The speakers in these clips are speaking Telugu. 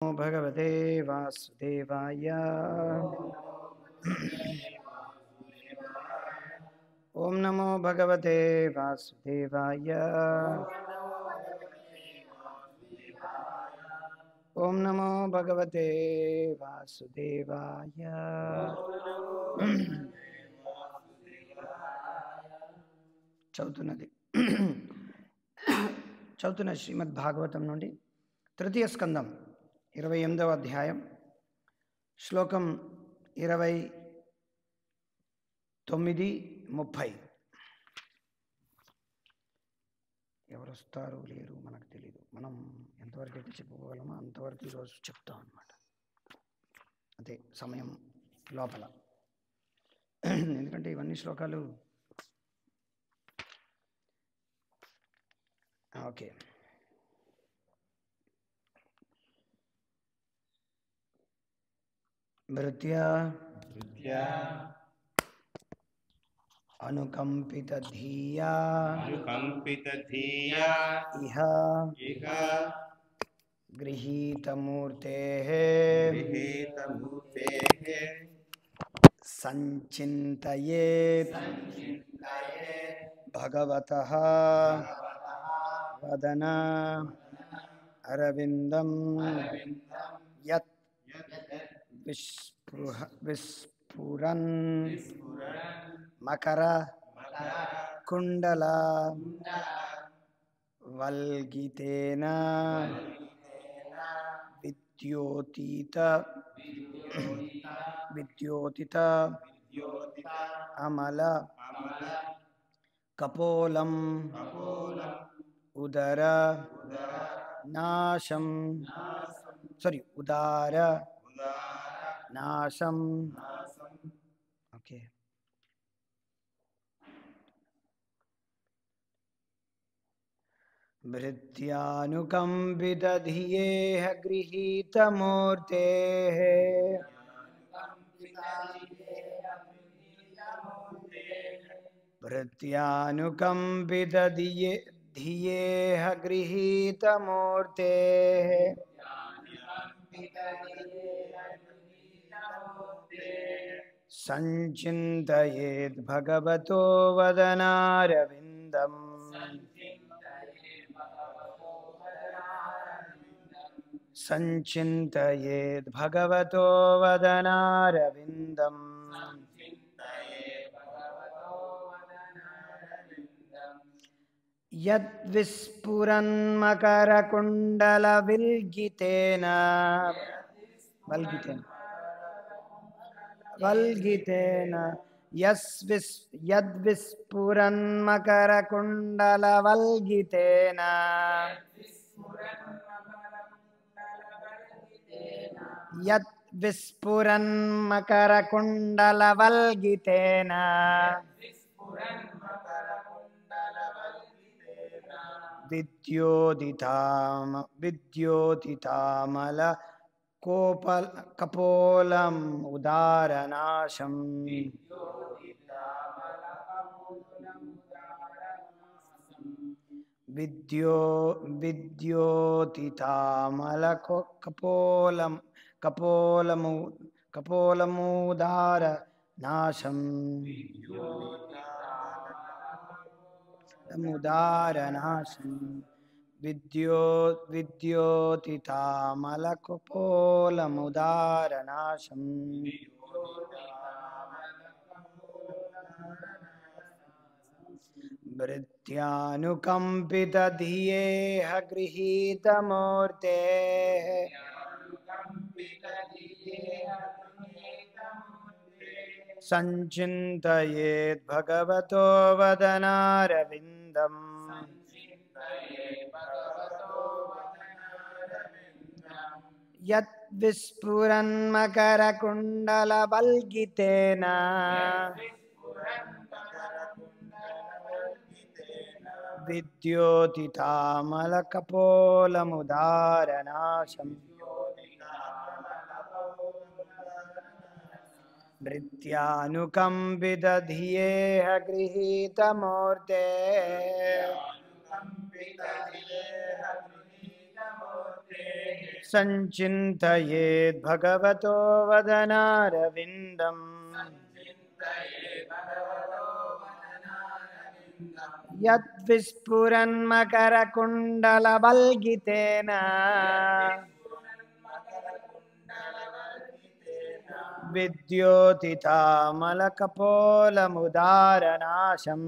नमो भगवते वासुदेवाय। ओम नमो भगवते वासुदेवाय। ओम नमो भगवते वासुदेवाय। చదువుతున్న శ్రీమద్ భాగవతం నుండి తృతీయ స్కందం 28వ అధ్యాయం శ్లోకం 29, 30. ఎవరు వస్తారు లేరు మనకు తెలియదు. మనం ఎంతవరకు అయితే చెప్పుకోగలమో అంతవరకు ఈరోజు చెప్తాం అన్నమాట. అదే సమయం లోపల, ఎందుకంటే ఇవన్నీ శ్లోకాలు ఓకే. భృత్యా అనుకంపిత ధియా ఇహ గృహీతమూర్తేః సంచింతయేత్ భగవతః వదన అరవిందం యత్ విస్ఫురన్ మకర కుండల వల్గితేన విద్యోతిత అమల కపోలం ఉదర నాశం ఉదార నాశం. ఓకే. భృత్యానుకంపిత ధియేః గృహీతమూర్తేః భృత్యానుకంపిత ధియేః గృహీతమూర్తేః సంచింతయేద్ భగవతో వదనారవిందం సంచింతయేద్ భగవతో వదనారవిందం యద్విస్ఫురన్మకరకుండల వల్గితేన యద్విస్ఫురన్మకరకుండల వల్గితేన యద్విస్ఫురన్మకరకుండల వల్గితేన విద్యోతితామల కపోలం ఉదారనాశం. విద్యోతితామల కపోలముదార నాశం. ముదారనాశం. విద్యోతితామల కపోలముదారనాశం. భృత్యానుకంపిత ధియేః గృహీతమూర్తేః సంచింతయేద్ భగవతో వదనారవిందం యత్ విస్ఫురన్మకరకుండల వల్గితేన విద్యోతితామల కపోలముదారనాశం. భృత్యానుకంపిత ధియేః గృహీతమూర్తేః సంచింతయేద్ భగవతో వదనారవిందం యద్విస్ఫురన్మకరకుండలవల్గితేన విద్యోతితామలకపోలముదారనాశం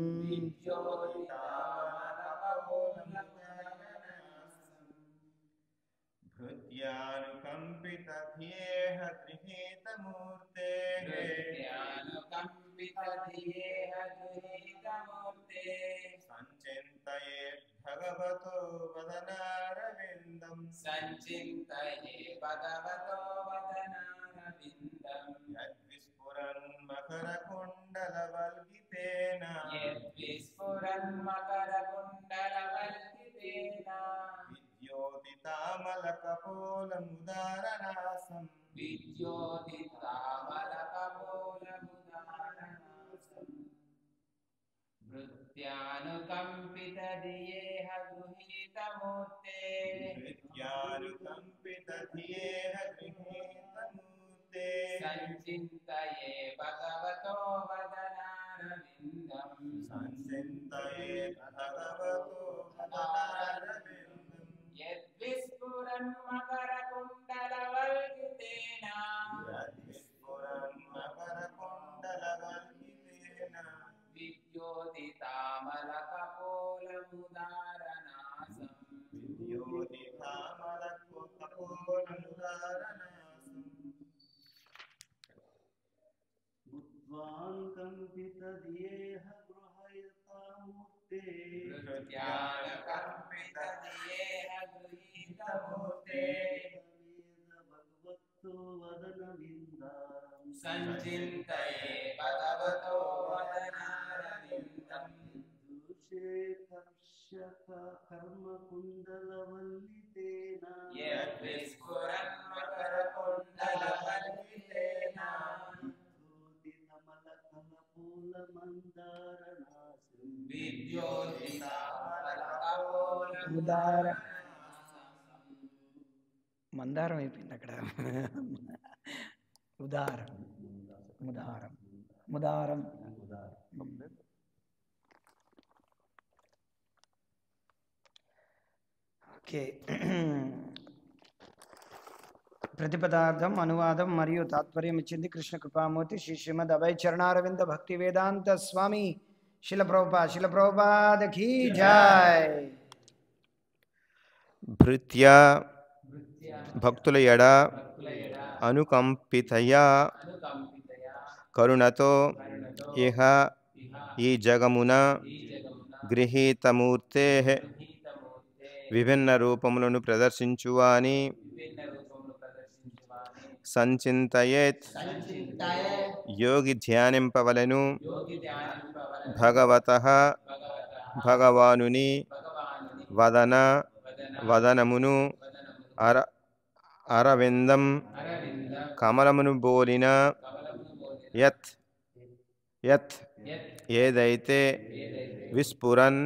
భృత్యానుకంపితధ్యేహ గృహీతమూర్తే సంచింతయే భగవతో వదనారవిందం యద్విస్ఫురన్ మకరకుండలవల్గితేన విద్యోతితామలకపోలముదారనాశం భృత్యానుకంపితధియేహ గృహీతమూర్తే సంచింతయే భగవతో వదనారవిందం సంచింతయే భగవతో వదనారవిందం యద్విస్ఫురన్ మకరకుండలవల్గితేన యద్విస్ఫురన్మకరకుండలవల్గితేన విద్యోతితామలకపోలముదారనాశం విద్యోతితామలకపోలముదారనాశం బుద్ధ్వాంకంపితధియేహ గృహయతామూర్తే భృత్యానుకంపితధియేహ గృహీతమూర్తే భగవతో వదనవిందారం సంచింతయే భగవతో వదనారవిందం దూషే కర్షక కర్మకుండలవల్లితేన యద్విస్ఫురన్ మకరకుండలవల్గితేన ధూతినమలకలపూలమందారనాశం మందారం అయిపోయింది అక్కడ. ఉదారం ముదారం ముదారం. ఓకే. ప్రతిపదార్థం, అనువాదం మరియు తాత్పర్యం ఇచ్చింది కృష్ణ కృపామూర్తి శ్రీ శ్రీమద్ అభయ చరణారవింద భక్తి వేదాంత స్వామి శిల ప్రభుపాద కీ జై. భృత్యా భక్తుల ఎడ అనుకంపితయా కరుణతో ఇహ ఈ జగమున గృహీతమూర్తే విభిన్న రూపములను ప్రదర్శించువాని సంచింతయేత్ యోగి ధ్యానింపవలెను భగవతః భగవానుని వదనమును అరవిందం కమలమును బోలిన యత్ ఏదైతే విస్ఫురన్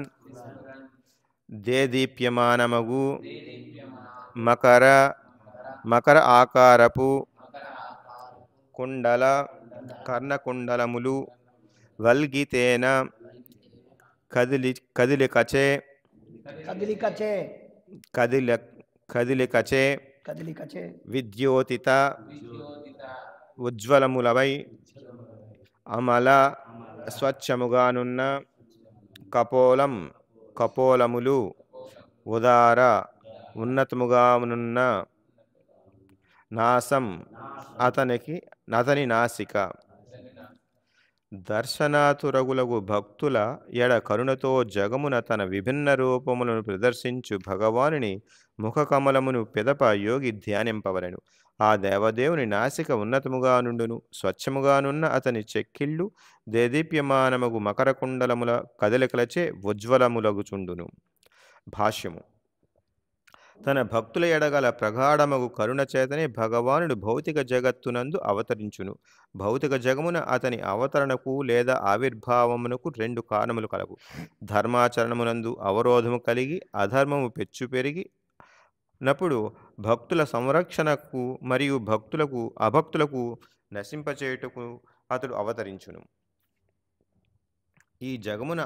దేదీప్యమానమగు మకర ఆకారపు కర్ణకుండలములు వల్గితేన కదిలికచే విద్యోతిత ఉజ్వలములవై అమల స్వచ్ఛముగానున్న కపోలములు ఉదార ఉన్నతముగానున్న నాసం అతని నాసిక. దర్శనాతురగులగు భక్తుల ఎడ కరుణతో జగమున తన విభిన్న రూపములను ప్రదర్శించు భగవానుని ముఖకమలమును పిదప యోగి ధ్యానింపవలెను. ఆ దేవదేవుని నాసిక ఉన్నతముగా నుండును, స్వచ్ఛముగానున్న అతని చెక్కిళ్ళు దేదీప్యమానముగు మకరకుండలముల కదలికలచే ఉజ్వలములగుచుండును. భాష్యము. తన భక్తుల ఎడగల ప్రగాఢమగు కరుణ చేతనే భగవానుడు భౌతిక జగత్తునందు అవతరించును. భౌతిక జగమున అతని అవతరణకు లేదా ఆవిర్భావమునకు రెండు కారణములు కలవు. ధర్మాచరణమునందు అవరోధము కలిగి అధర్మము పెచ్చు పెరిగి నప్పుడు భక్తుల సంరక్షణకు మరియు అభక్తులకు నశింపచేయుటకు అతడు అవతరించును. ఈ జగమున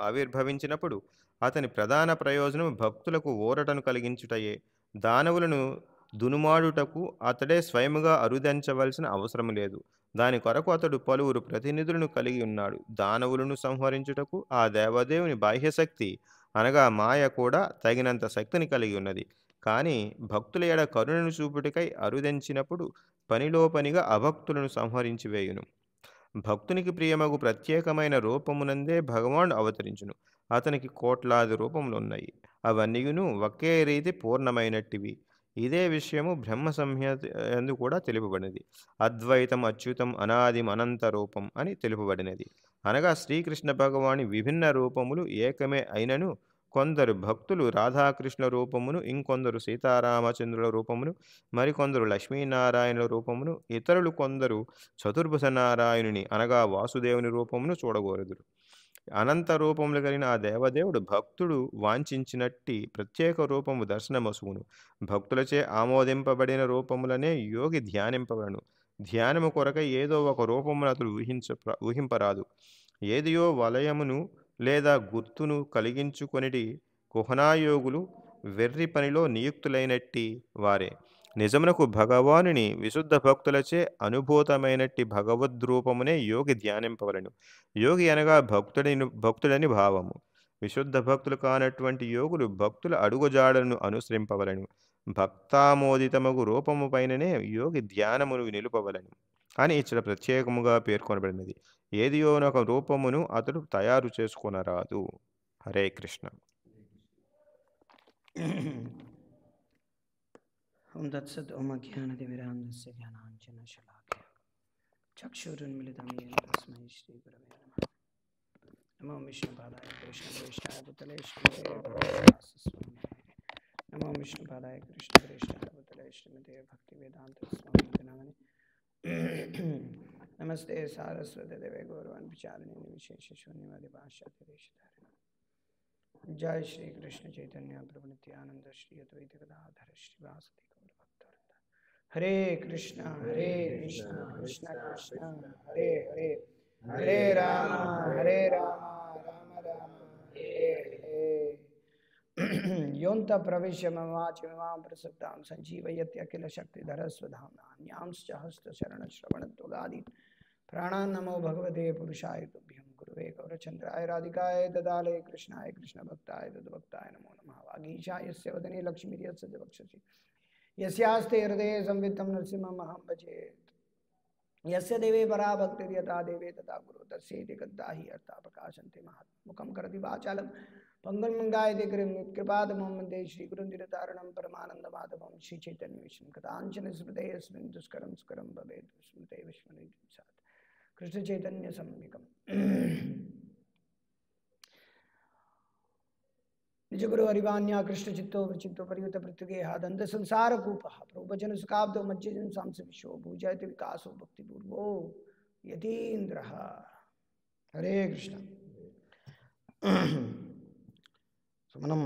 ఆవిర్భవించినప్పుడు అతని ప్రధాన ప్రయోజనం భక్తులకు ఊరటను కలిగించుటయే. దానవులను దునుమాడుటకు అతడే స్వయముగా అరుదించవలసిన అవసరం లేదు. దాని కొరకు అతడు పలువురు ప్రతినిధులను కలిగి ఉన్నాడు. దానవులను సంహరించుటకు ఆ దేవదేవుని బాహ్యశక్తి అనగా మాయ కూడా తగినంత శక్తిని కలిగి ఉన్నది. కానీ భక్తుల ఎడ కరుణను చూపుటకై అరుదించినప్పుడు పనిలో పనిగా అభక్తులను సంహరించి వేయును. భక్తునికి ప్రియమగు ప్రత్యేకమైన రూపమునందే భగవానుడు అవతరించును. అతనికి కోట్లాది రూపములున్నాయి. అవన్నీయును ఒకే రీతి పూర్ణమైనట్టివి. ఇదే విషయము బ్రహ్మ సంహిత యందు కూడా తెలుపబడినది. అద్వైతం అచ్యుతం అనాదిం అనంత రూపం అని తెలుపబడినది. అనగా శ్రీకృష్ణ భగవాని విభిన్న రూపములు ఏకమే అయినను కొందరు భక్తులు రాధాకృష్ణ రూపమును, ఇంకొందరు సీతారామచంద్రుల రూపమును, మరికొందరు లక్ష్మీనారాయణుల రూపమును, ఇతరులు కొందరు చతుర్భుజ నారాయణుని అనగా వాసుదేవుని రూపమును చూడగోరుదురు. అనంత రూపములు కలిగిన ఆ దేవదేవుడు భక్తుడు వాంఛించినట్టి ప్రత్యేక రూపము దర్శనమసుగును. భక్తులచే ఆమోదింపబడిన రూపములనే యోగి ధ్యానింపబడను. ధ్యానము కొరకై ఏదో ఒక రూపమును అతడు ఊహింపరాదు. ఏదియో వలయమును లేదా గుర్తును కలిగించుకొనిటి కుహనాయోగులు వెర్రి పనిలో నియుక్తులైనట్టి వారే. నిజమునకు భగవానుని విశుద్ధ భక్తులచే అనుభూతమైనట్టి భగవద్రూపమునే యోగి ధ్యానింపవలను. యోగి అనగా భక్తుడని భావము. విశుద్ధ భక్తులు కానటువంటి యోగులు భక్తుల అడుగుజాడలను అనుసరింపవలను. భక్తామోదితమగు రూపము పైననే యోగి ధ్యానమును నిలుపవలను అని ఇక్కడ ప్రత్యేకముగా పేర్కొనబడినది. ఏదియోనొక రూపమును అతడు తయారు చేసుకొనరాదు. హరే కృష్ణ. ఓం తత్సత్. ఓం అజ్ఞానతిమిరాంధస్య జ్ఞానాంజనశలాకయ చక్షురున్మిలితం येन తస్మై శ్రీగురవే నమః. నమో విష్ణుపాదాయ కృష్ణప్రేష్ఠాయ భూతలే శ్రీమతే భక్తివేదాంత నమో విష్ణుపాదాయ కృష్ణప్రేష్ఠాయ భూతలే శ్రీమతే భక్తివేదాంత స్వామి నామని. నమస్తే సారస్వతి దేవే గౌరవాన్ విచారిణి విశేష శూన్యవాది భాష్యదేశధారి. जय श्री कृष्ण चैतन्य प्रभु नित्यानंद श्री अद्वैत गदाधर श्रीवासदि गौर भक्तवृंद. हरे कृष्ण कृष्ण कृष्ण हरे हरे, हरे राम राम राम हरे हरे. योऽन्तः प्रविश्य मम वाचमिमां प्रसक्तां सञ्जीवयति अखिलशक्तिधरस्वधाम्ना अन्यांश्च हस्तचरणश्रवणत्वगादीन् प्राणान् नमो भगवते पुरुषाय तुभ्यं गुरुवे गौरचन्द्राय राधिकाय ददाले कृष्णाय कृष्णभक्ताय तद्भक्ताय नमो नमः. वागीशाय यस्य वदने लक्ष्मीर्यस्य च वक्षसि यस्यास्ते हृदये संवित्तं नरसिंहमहं भजे. यस्य देवे परा भक्तिर्यथा देवे तथा गुरु तस्यैति गद्दा हि अर्था प्रकाशन्ते महात्मा. मुखं करोति वाचालं पंगुं गायते कृपातमं वन्दे श्रीगुरुनिरतारणं परमानन्दमाधवं श्रीचैतन्यविष्णुं. कथाञ्चन स्मृते यस्मिन् दुष्करं सुकरं भवेत् स्मृते विस्मृतिं सात् कृष्ण चैतन्य सम्यकम्. निज गुरु हरिवान्या कृष्ण चित्तो विचित्तो परियुत पृथ्वीहा दंत संसार कूपः प्रभुजन सुखाब्दो मज्जन सांस विश्व भूजयति विकासो भक्ति पूर्वो यतीन्द्रः. हरे कृष्ण. మనం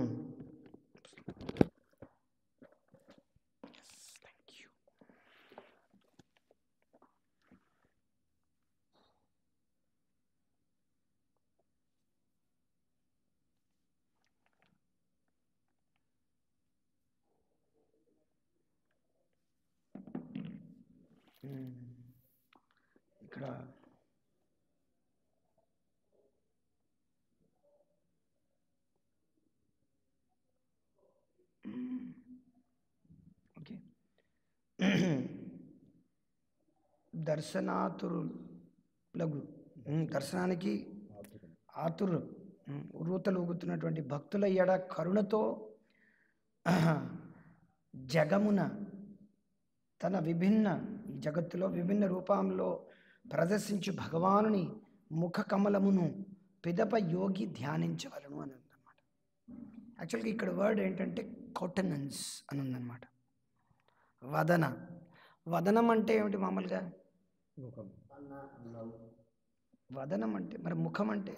ఇక్కడ ఓకే దర్శనాతురులకు దర్శనానికి ఉరుతలు ఊగుతున్నటువంటి భక్తుల ఎడ కరుణతో జగమున తన విభిన్న ఈ జగత్తులో విభిన్న రూపంలో ప్రదర్శించు భగవానుని ముఖ కమలమును పిదప యోగి ధ్యానించవలను అని ఉందన్నమాట. యాక్చువల్గా ఇక్కడ వర్డ్ ఏంటంటే కౌటనెన్స్ అని ఉందన్నమాట. వదనం అంటే ఏమిటి మామూలుగా? వదనం అంటే మరి ముఖం అంటే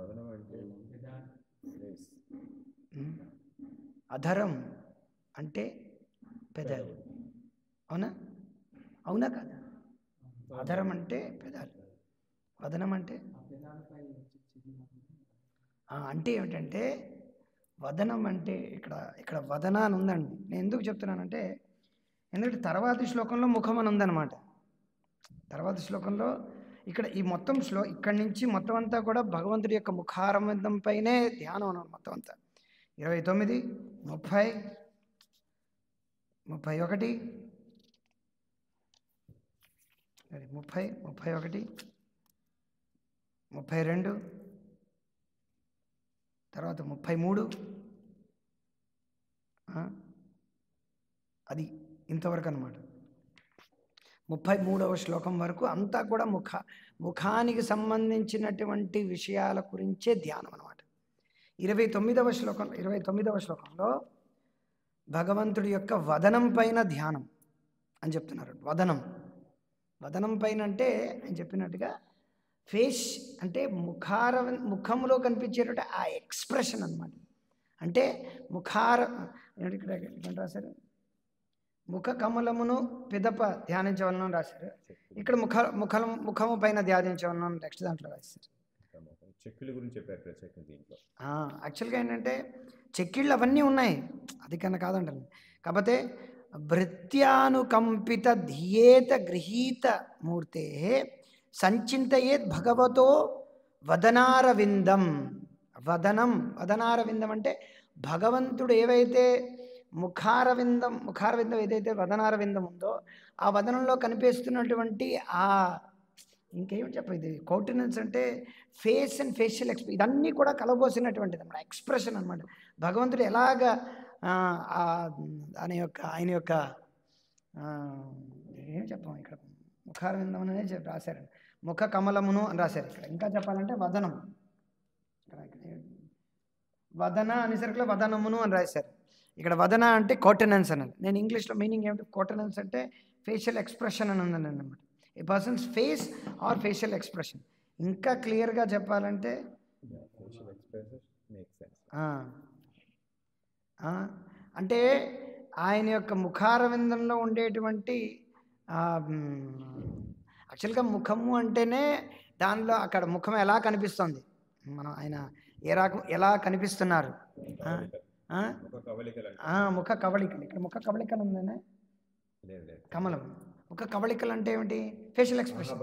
వదనం అంటే face. ఉమ్. అధరం అంటే పెదాలు. అవునా అవునా కాదా? అధరం అంటే పెదాలు, వదనం అంటే అంటే ఏమిటంటే వదనం అంటే ఇక్కడ ఇక్కడ వదన అని ఉందండి. నేను ఎందుకు చెప్తున్నానంటే ఎందుకంటే తర్వాతి శ్లోకంలో ముఖం అని ఉందన్నమాట. తర్వాతి శ్లోకంలో ఇక్కడ ఈ మొత్తం ఇక్కడి నుంచి మొత్తం అంతా కూడా భగవంతుడి యొక్క ముఖారవిందం పైనే ధ్యానం అన్నమాట. మొత్తం అంతా 29, 30, 31, 31, 32, తర్వాత 33, అది ఇంతవరకు అన్నమాట. 33వ శ్లోకం వరకు అంతా కూడా ముఖానికి సంబంధించినటువంటి విషయాల గురించే ధ్యానం అన్నమాట. 29వ శ్లోకంలో భగవంతుడి యొక్క వదనం పైన ధ్యానం అని చెప్తున్నారు. వదనం పైన అంటే ఆయన చెప్పినట్టుగా ఫేస్ అంటే ముఖంలో కనిపించేటట్టు ఆ ఎక్స్ప్రెషన్ అన్నమాట. అంటే ఇక్కడ రాశారు ముఖ కమలమును పిదప ధ్యానించవలను రాశారు. ఇక్కడ ముఖము పైన ధ్యానించవలను నెక్స్ట్ దాంట్లో రాశారు. చెక్కిళ్ళ గురించి చెప్పారు ప్రత్యేకంగా దీంట్లో. యాక్చువల్గా ఏంటంటే చెక్కిళ్ళు అవన్నీ ఉన్నాయి, అది కన్నా కాదంటాను. కాకపోతే భృత్యానుకంపిత ధియేత గృహీత మూర్తే సంచింతయేత్ భగవతో వదనారవిందం. వదనారవిందం అంటే భగవంతుడు ఏవైతే ముఖారవిందం ఏదైతే వదనారవిందం ఉందో ఆ వదనంలో కనిపిస్తున్నటువంటి ఇంకేమి ఇది కౌంటెనెన్స్ అంటే ఫేస్ అండ్ ఫేషియల్ ఎక్స్ప్రెషన్ ఇదన్నీ కూడా కలబోసినటువంటిది అన్నమాట. ఎక్స్ప్రెషన్ అనమాట. భగవంతుడు ఎలాగ ఆయన యొక్క ఏం చెప్పాం ఇక్కడ ముఖారవిందం అనేది రాశారు. ముఖ కమలమును అని రాశారు. ఇక్కడ ఇంకా చెప్పాలంటే వదనం, వదన అనేసరికి వదనమును అని రాశారు. ఇక్కడ వదన అంటే కౌంటెనెన్స్ అన్నది. నేను ఇంగ్లీష్లో మీనింగ్ ఏమిటి, కౌంటెనెన్స్ అంటే ఫేషియల్ ఎక్స్ప్రెషన్ అని ఉందని అన్నమాట. A person's face or facial expression. ఇంకా క్లియర్గా చెప్పాలంటే అంటే ఆయన యొక్క ముఖారవిందంలో ఉండేటువంటి యాక్చువల్గా ముఖము అంటేనే దానిలో అక్కడ ముఖం ఎలా కనిపిస్తుంది, మనం ఆయన ఎలా కనిపిస్తున్నారు, ముఖ కవళికలు. ఇక్కడ ముఖ కవళికలు ఉందనే కమలం. ముఖ కవళికలు అంటే ఏమిటి, ఫేషియల్ ఎక్స్ప్రెషన్,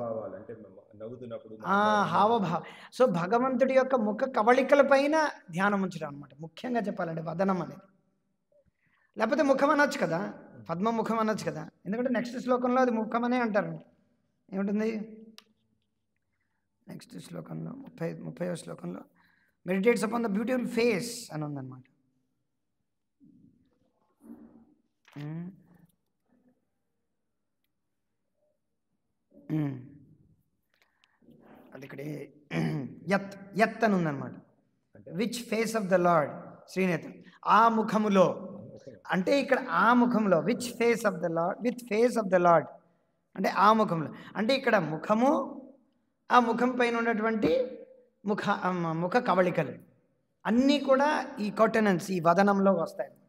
హావభావ. సో భగవంతుడి యొక్క ముఖ కవళికల పైన ధ్యానం ఉంచడం అనమాట ముఖ్యంగా చెప్పాలంటే వదనం అనేది. లేకపోతే ముఖం అనొచ్చు కదా, పద్మ ముఖం అనొచ్చు కదా, ఎందుకంటే నెక్స్ట్ శ్లోకంలో అది ముఖం అనే అంటారు. ఏముంటుంది నెక్స్ట్ శ్లోకంలో 30వ శ్లోకంలో meditates upon the beautiful face అని ఉందన్నమాట. అది ఇక్కడ యత్ అని ఉందన్నమాట. Which face of the lord శ్రీనేత్రం, ఆ ముఖములో అంటే ఇక్కడ ఆ ముఖంలో which face of the lord, with face of the lord అంటే ఆ ముఖంలో, అంటే ఇక్కడ ముఖము, ఆ ముఖం పైన ఉన్నటువంటి ముఖ కవళికలు అన్నీ కూడా ఈ కౌంటెనెన్స్ ఈ వదనంలో వస్తాయి అన్నమాట.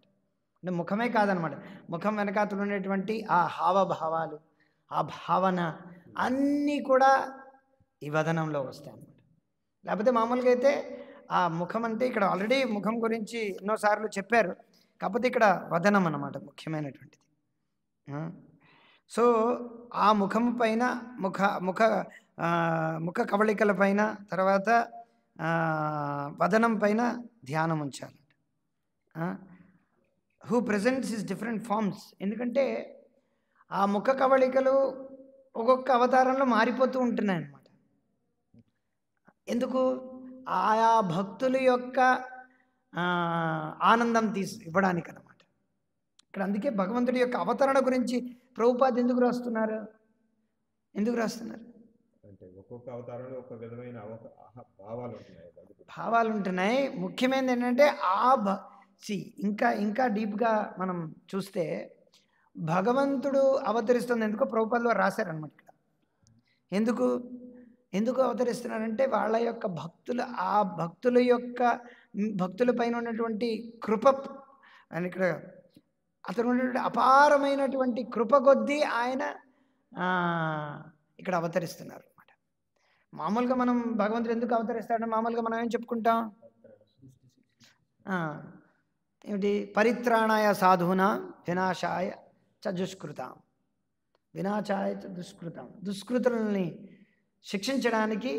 అంటే ముఖమే కాదనమాట, ముఖం వెనకాతలు ఉండేటువంటి ఆ హావభావాలు, ఆ భావన అన్నీ కూడా ఈ వదనంలో వస్తాయి అన్నమాట. లేకపోతే మామూలుగా అయితే ఆ ముఖం అంటే ఇక్కడ ఆల్రెడీ ముఖం గురించి ఎన్నోసార్లు చెప్పారు, కాకపోతే ఇక్కడ వదనం అన్నమాట ముఖ్యమైనటువంటిది. సో ఆ ముఖము పైన ముఖ కవళికల పైన తర్వాత వదనం పైన ధ్యానం ఉంచాలి. Who presents is different forms. ఎందుకంటే ఆ ముఖ కవళికలు ఒక్కొక్క అవతారంలో మారిపోతూ ఉంటున్నాయి అన్నమాట. ఎందుకు, ఆయా భక్తుల యొక్క ఆనందం ఇవ్వడానికి అన్నమాట. ఇక్కడ అందుకే భగవంతుడి యొక్క అవతరణ గురించి ప్రభుపాద ఎందుకు రాస్తున్నారు అంటే ఒక్కొక్క అవతారంలో ఒక విధమైన భావాలు ఉంటున్నాయి. ముఖ్యమైనది ఏంటంటే ఇంకా డీప్గా మనం చూస్తే భగవంతుడు అవతరిస్తుంది ఎందుకో ప్రభుపాదలో రాశారనమాట. ఇక్కడ ఎందుకు, ఎందుకు అవతరిస్తున్నారంటే వాళ్ళ యొక్క భక్తులు ఆ భక్తుల పైన ఉన్నటువంటి కృప అని ఇక్కడ అతను ఉన్నటువంటి అపారమైనటువంటి కృప కొద్దీ ఆయన ఇక్కడ అవతరిస్తున్నారు అనమాట. మామూలుగా మనం భగవంతుడు ఎందుకు అవతరిస్తాడని మామూలుగా మనం ఏం చెప్పుకుంటాం, ఏమిటి, పరిత్రాణాయ సాధూనా వినాశాయ చ దుష్కృతాం, వినాశాయ చ దుష్కృతాం, దుష్కృతులని శిక్షించడానికి,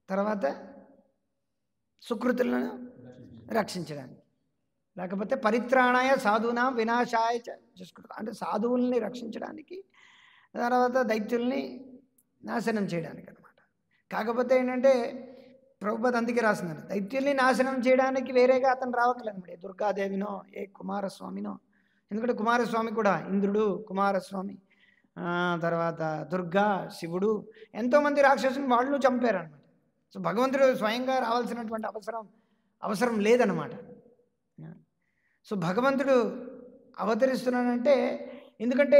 తర్వాత సుకృతులను రక్షించడానికి. లేకపోతే పరిత్రాణాయ సాధూనాం వినాశాయ చ దుష్కృతాం అంటే సాధువుల్ని రక్షించడానికి, తర్వాత దైత్యుల్ని నాశనం చేయడానికి అనమాట. కాకపోతే ఏంటంటే ప్రభుపాద అందుకే రాస్తున్నారు, దైత్యుల్ని నాశనం చేయడానికి వేరేగా అతను రావట్లేదు, దుర్గాదేవినో ఏ కుమారస్వామినో. ఎందుకంటే కుమారస్వామి కూడా ఇంద్రుడు, కుమారస్వామి, తర్వాత దుర్గా, శివుడు, ఎంతోమంది రాక్షసుని వాళ్ళు చంపారనమాట. సో భగవంతుడు స్వయంగా రావాల్సినటువంటి అవసరం లేదనమాట. సో భగవంతుడు అవతరిస్తున్నాడంటే ఎందుకంటే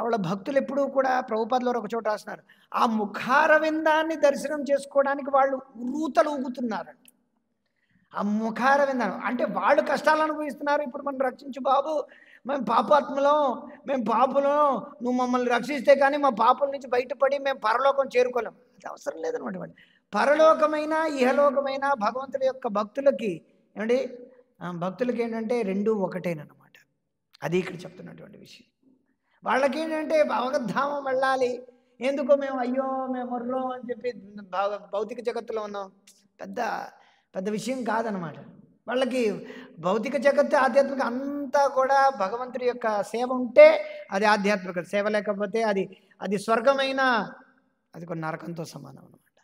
వాళ్ళ భక్తులు ఎప్పుడూ కూడా ప్రభుపాదులు ఒక చోట రాస్తున్నారు, ఆ ముఖారవిందాన్ని దర్శనం చేసుకోవడానికి వాళ్ళు ఉర్రూతలు ఊగుతున్నారంట. ఆ ముఖారవిందం అంటే వాళ్ళు కష్టాలు అనుభవిస్తున్నారు, ఇప్పుడు మనం రక్షించు బాబు, మేము పాపాత్మలం, మేము పాపులం, నువ్వు మమ్మల్ని రక్షిస్తే కానీ మా పాపుల నుంచి బయటపడి మేము పరలోకం చేరుకోలేం. అది అవసరం లేదనమాట. వాళ్ళు పరలోకమైన ఇహలోకమైన భగవంతుడి యొక్క భక్తులకి ఏంటంటే రెండూ ఒకటేనమాట. అది ఇక్కడ చెప్తున్నటువంటి విషయం. వాళ్ళకి ఏంటంటే భగవద్ధామం వెళ్ళాలి, ఎందుకో మేము మొర్రో అని చెప్పి భౌతిక జగత్తులో ఉన్నాం, పెద్ద విషయం కాదనమాట. వాళ్ళకి భౌతిక జగత్తు ఆధ్యాత్మిక అంతా కూడా భగవంతుడి యొక్క సేవ ఉంటే అది ఆధ్యాత్మిక సేవ, లేకపోతే అది స్వర్గమైన అది కొన్ని నరకంతో సమానం అనమాట.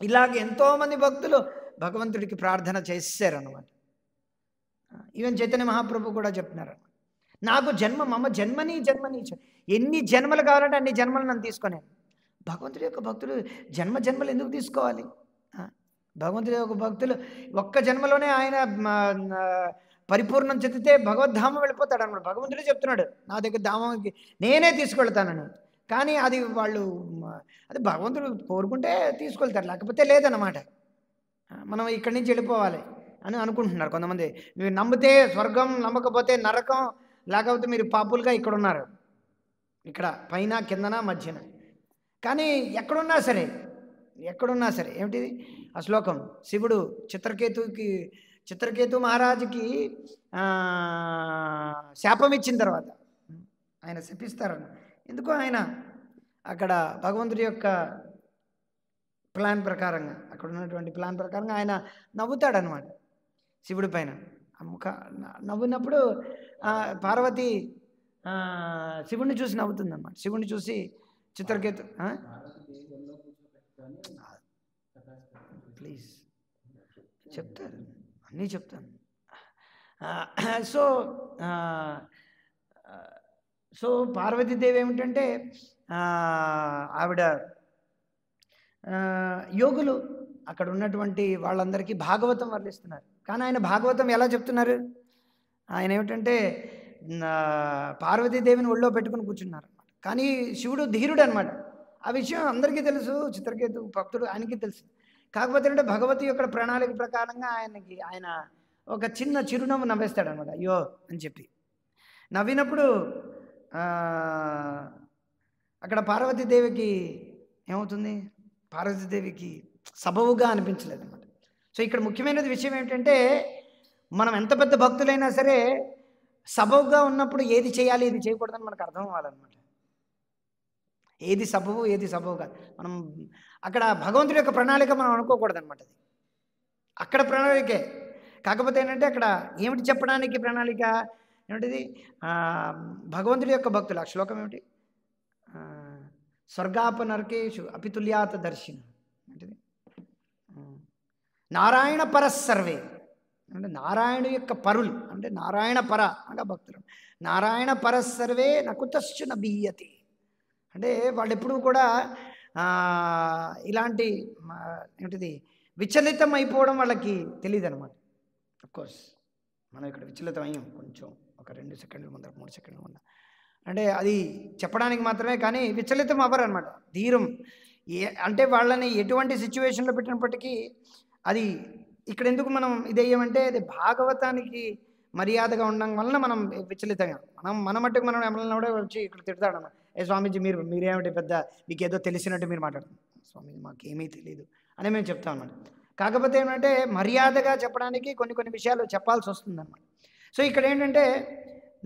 ఇలాగ ఎంతోమంది భక్తులు భగవంతుడికి ప్రార్థన చేశారనమాట. ఈవెన్ చైతన్య మహాప్రభు కూడా చెప్తున్నారు, నాకు మమ్మ జన్మని ఎన్ని జన్మలు కావాలంటే అన్ని జన్మలు నన్ను తీసుకున్నాను. భగవంతుడి యొక్క భక్తులు జన్మలు ఎందుకు తీసుకోవాలి? భగవంతుడి యొక్క భక్తులు ఒక్క జన్మలోనే ఆయన పరిపూర్ణం చెందితే భగవద్ధామం వెళ్ళిపోతాడు అన్నమాట. భగవంతుడే చెప్తున్నాడు, నా దగ్గర ధామంకి నేనే తీసుకెళ్తానని. కానీ అది భగవంతుడు కోరుకుంటే తీసుకెళ్తారు, లేకపోతే లేదన్నమాట. మనం ఇక్కడి నుంచి వెళ్ళిపోవాలి అని అనుకుంటున్నారు కొంతమంది. మీరు నమ్మితే స్వర్గం, నమ్మకపోతే నరకం, లేకపోతే మీరు పాపులుగా ఇక్కడ ఉన్నారు, ఇక్కడ పైన కిందన మధ్యన. కానీ ఎక్కడున్నా సరే ఏమిటిది ఆ శ్లోకం, శివుడు చిత్రకేతు మహారాజుకి శాపం ఇచ్చిన తర్వాత ఆయన శపిస్తారన్న. ఎందుకు ఆయన అక్కడ భగవంతుడి యొక్క ప్లాన్ ప్రకారంగా, అక్కడ ఉన్నటువంటి ప్లాన్ ప్రకారంగా ఆయన నవ్వుతాడనమాట శివుడి పైన. నవ్వున్నప్పుడు పార్వతి శివుడిని చూసి నవ్వుతుందన్నమాట. శివుడిని చూసి చిత్రకేతు ప్లీజ్ చెప్తారు, అన్నీ చెప్తాను. సో పార్వతీదేవి ఏమిటంటే ఆవిడ యోగులు అక్కడ ఉన్నటువంటి వాళ్ళందరికీ భాగవతం వర్ణిస్తున్నారు. కానీ ఆయన భాగవతం ఎలా చెప్తున్నారు, ఆయన ఏమిటంటే పార్వతీదేవిని ఒళ్ళో పెట్టుకుని కూర్చున్నారు అనమాట. కానీ శివుడు ధీరుడు అనమాట. ఆ విషయం అందరికీ తెలుసు, చిత్రకేతు భక్తుడు ఆయనకి తెలుసు. కాకపోతే అంటే భగవతి యొక్క ప్రణాళిక ప్రకారంగా ఆయన ఒక చిన్న చిరునవ్వు నవ్వేస్తాడు అనమాట, అయ్యో అని చెప్పి. నవ్వినప్పుడు అక్కడ పార్వతీదేవికి ఏమవుతుంది, పార్వతీదేవికి సబవుగా అనిపించలేదు అనమాట. సో ఇక్కడ ముఖ్యమైనది విషయం ఏమిటంటే, మనం ఎంత పెద్ద భక్తులైనా సరే సబవుగా ఉన్నప్పుడు ఏది చేయాలి ఏది చేయకూడదని మనకు అర్థం అవ్వాలన్నమాట. ఏది సబవు ఏది సబవు కాదు. మనం అక్కడ భగవంతుడి యొక్క ప్రణాళిక మనం అనుకోకూడదు అనమాట. అది అక్కడ ప్రణాళికే. కాకపోతే ఏంటంటే అక్కడ ఏమిటి చెప్పడానికి ప్రణాళిక ఏమిటిది, భగవంతుడి యొక్క భక్తులు. ఆ శ్లోకం ఏమిటి, స్వర్గాపనర్కేషు అపితుల్యాత దర్శిన ఏంటిది, నారాయణ పరస్సర్వే అంటే నారాయణ యొక్క పరులు, అంటే నారాయణ పర అనగా భక్తులు. నారాయణ పరస్సర్వే నకుతశ్చు నబీయతి అంటే వాళ్ళు ఎప్పుడూ కూడా ఇలాంటి ఏంటిది విచలితం అయిపోవడం వాళ్ళకి తెలియదు అనమాట. అఫ్కోర్స్ మనం ఇక్కడ విచలితం అయ్యాం కొంచెం, ఒక 2 సెకండ్ల ముందర 3 సెకండ్ల ముందర, అంటే అది చెప్పడానికి మాత్రమే. కానీ విచలితం అవ్వరు అనమాట. ధీరం అంటే వాళ్ళని ఎటువంటి సిచ్యువేషన్లో పెట్టినప్పటికీ అది ఇక్కడ ఎందుకు మనం ఇదేయమంటే అది భాగవతానికి మర్యాదగా ఉండడం వలన మనం విచలితంగా మన మట్టుకు మనం ఎవరైనా కూడా వచ్చి ఇక్కడ తిడతాడన్నమాట. స్వామీజీ మీరేమిటి పెద్ద మీకు ఏదో తెలిసినట్టు మీరు మాట్లాడుతున్నారు. స్వామీజీ మాకేమీ తెలియదు అని మేము చెప్తాం అన్నమాట. కాకపోతే ఏమంటే మర్యాదగా చెప్పడానికి కొన్ని విషయాలు చెప్పాల్సి వస్తుందన్నమాట. సో ఇక్కడ ఏంటంటే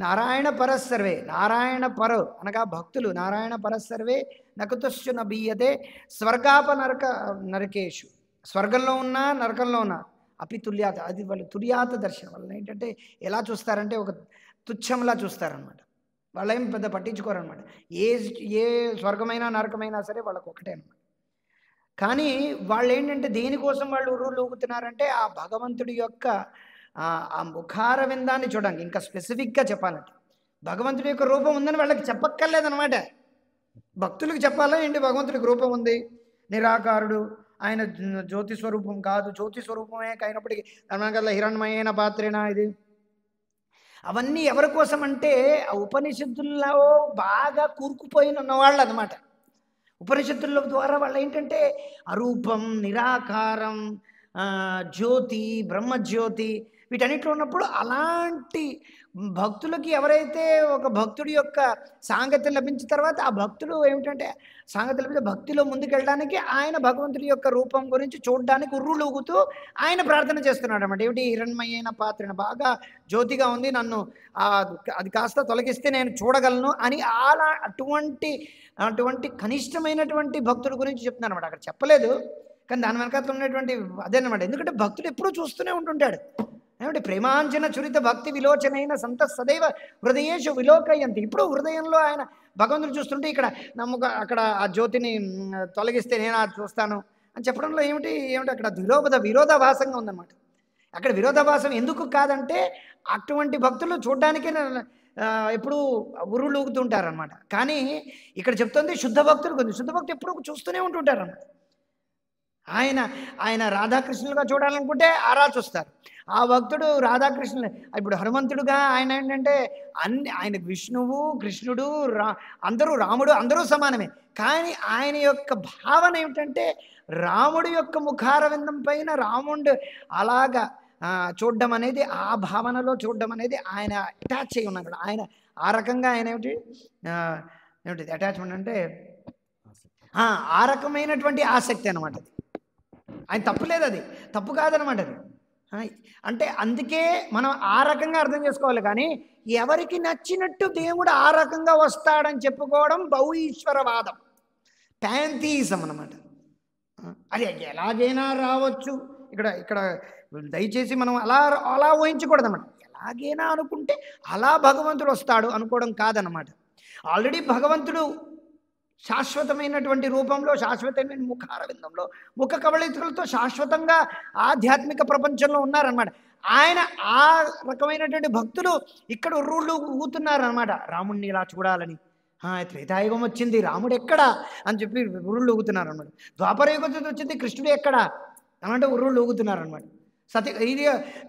నారాయణ పరస్సర్వే, నారాయణ పర అనగా భక్తులు నారాయణ పరస్సర్వే నకుతుశ్చు నబీయతే స్వర్గాప నరకేషు, స్వర్గంలో ఉన్నా నరకంలో ఉన్నా అపి తుల్యాత, అది వాళ్ళు తుల్యాత దర్శనం. వాళ్ళు ఏంటంటే ఎలా చూస్తారంటే ఒక తుచ్చంలా చూస్తారనమాట. వాళ్ళేం పెద్ద పట్టించుకోరనమాట. ఏ స్వర్గమైనా నరకమైనా సరే వాళ్ళకు ఒకటే అనమాట. కానీ వాళ్ళు ఏంటంటే దేనికోసం వాళ్ళు ఉర్రులు ఊగుతున్నారంటే ఆ భగవంతుడి యొక్క ఆ ముఖార విందాన్ని చూడండి. ఇంకా స్పెసిఫిక్గా చెప్పాలంటే భగవంతుడి యొక్క రూపం ఉందని వాళ్ళకి చెప్పక్కర్లేదనమాట. భక్తులకు చెప్పాలా ఏంటి భగవంతుడికి రూపం ఉంది, నిరాకారుడు, ఆయన జ్యోతి స్వరూపం కాదు, జ్యోతి స్వరూపమే అయినప్పటికీ కదా హిరణ్మయైన పాత్రేనా ఇది. అవన్నీ ఎవరి కోసం అంటే ఆ ఉపనిషత్తుల్లో బాగా కూరుకుపోయిన ఉన్నవాళ్ళు అనమాట. ఉపనిషత్తుల ద్వారా వాళ్ళు ఏంటంటే అరూపం, నిరాకారం, జ్యోతి, బ్రహ్మజ్యోతి వీటన్నిటిలో ఉన్నప్పుడు అలాంటి భక్తులకి ఎవరైతే ఒక భక్తుడి యొక్క సాంగత్యం లభించిన తర్వాత ఆ భక్తుడు ఏమిటంటే సాంగత్యం లభించే భక్తిలో ముందుకెళ్ళడానికి ఆయన భగవంతుడి యొక్క రూపం గురించి చూడడానికి ఉర్రులూగుతూ ఆయన ప్రార్థన చేస్తున్నాడు అన్నమాట. ఏమిటి హిరణ్మయైన పాత్రన బాగా జ్యోతిగా ఉంది, నన్ను అది కాస్త తొలగిస్తే నేను చూడగలను అని అటువంటి కనిష్టమైనటువంటి భక్తుడి గురించి చెప్తున్నాను అనమాట. అక్కడ చెప్పలేదు కానీ దాని వెనకాల ఉన్నటువంటి అదేనమాట. ఎందుకంటే భక్తుడు ఎప్పుడూ చూస్తూనే ఉంటుంటాడు. ఏమంటే ప్రేమాంజన చురిత భక్తి విలోచనైన సంత సదైవ హృదయేషు విలోకయంతి. ఇప్పుడు హృదయంలో ఆయన భగవంతుడు చూస్తుంటే ఇక్కడ అక్కడ ఆ జ్యోతిని తొలగిస్తే నేను అది చూస్తాను అని చెప్పడంలో ఏమిటి అక్కడ విరోధాభాసంగా ఉందన్నమాట. అక్కడ విరోధాభాసం ఎందుకు కాదంటే అటువంటి భక్తులు చూడడానికే ఎప్పుడు ఉర్రులూగుతుంటారనమాట. కానీ ఇక్కడ చెప్తుంది శుద్ధ భక్తులు గురించి. శుద్ధ భక్తులు ఎప్పుడు చూస్తూనే ఉంటుంటారన్నమాట. ఆయన రాధాకృష్ణులుగా చూడాలనుకుంటే ఆరా చూస్తారు. ఆ భక్తుడు రాధాకృష్ణులు ఇప్పుడు హనుమంతుడుగా ఆయన ఏంటంటే ఆయన విష్ణువు, కృష్ణుడు, అందరూ రాముడు అందరూ సమానమే. కానీ ఆయన యొక్క భావన ఏమిటంటే రాముడి యొక్క ముఖారవిందం పైన రాముడు అలాగా చూడడం అనేది, ఆ భావనలో చూడడం అనేది ఆయన అటాచ్ అయి ఉన్నాడు. ఆయన ఆ రకంగా ఆయన ఏమిటి అటాచ్మెంట్ అంటే ఆ రకమైనటువంటి ఆసక్తి అనమాట. అది ఆయన తప్పు లేదు, అది తప్పు కాదనమాట. అది అంటే అందుకే మనం ఆ రకంగా అర్థం చేసుకోవాలి. కానీ ఎవరికి నచ్చినట్టు దేవుడు ఆ రకంగా వస్తాడని చెప్పుకోవడం బహుఈశ్వరవాదం, ప్యాంథీయిజం అనమాట. అది ఎలాగైనా రావచ్చు. ఇక్కడ దయచేసి మనం అలా ఊహించకూడదు అన్నమాట. ఎలాగైనా అనుకుంటే అలా భగవంతుడు వస్తాడు అనుకోవడం కాదనమాట. ఆల్రెడీ భగవంతుడు శాశ్వతమైనటువంటి రూపంలో, శాశ్వతమైన ముఖారవిందంలో, ముఖ కవళికలతో శాశ్వతంగా ఆధ్యాత్మిక ప్రపంచంలో ఉన్నారనమాట. ఆయన ఆ రకమైనటువంటి భక్తులు ఇక్కడ ఉర్రుళ్ళు ఊగుతున్నారనమాట. రాముడిని ఇలా చూడాలని. త్రేతాయుగం వచ్చింది, రాముడు ఎక్కడా అని చెప్పి ఉర్రుళ్ళు ఊగుతున్నారు అనమాట. ద్వాపర యుగం వచ్చింది, కృష్ణుడు ఎక్కడా అనంటే ఉర్రుళ్ళు ఊగుతున్నారనమాట. ఇది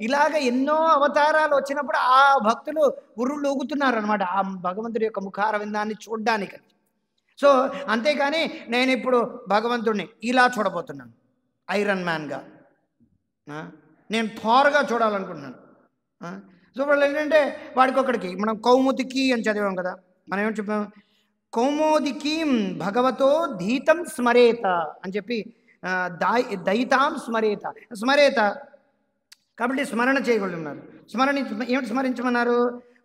ఇలాగ ఎన్నో అవతారాలు వచ్చినప్పుడు ఆ భక్తులు ఉర్రుళ్ళు ఊగుతున్నారనమాట ఆ భగవంతుడి యొక్క ముఖారవిందాన్ని చూడ్డానికి. సో అంతేకాని నేను ఇప్పుడు భగవంతుడిని ఇలా చూడబోతున్నాను, ఐరన్ మ్యాన్గా, నేను థార్గా చూడాలనుకుంటున్నాను. సో వాళ్ళు ఏంటంటే వాడికొక్కడికి మనం కౌముదికి అని చదివాం కదా. మనం ఏమని చెప్పాం? కౌమోదికీం భగవతో ధీతం స్మరేత అని చెప్పి దయితాం స్మరేత కాబట్టి స్మరణ చేయగలుగుతున్నారు. ఏమిటి స్మరించమన్నారు?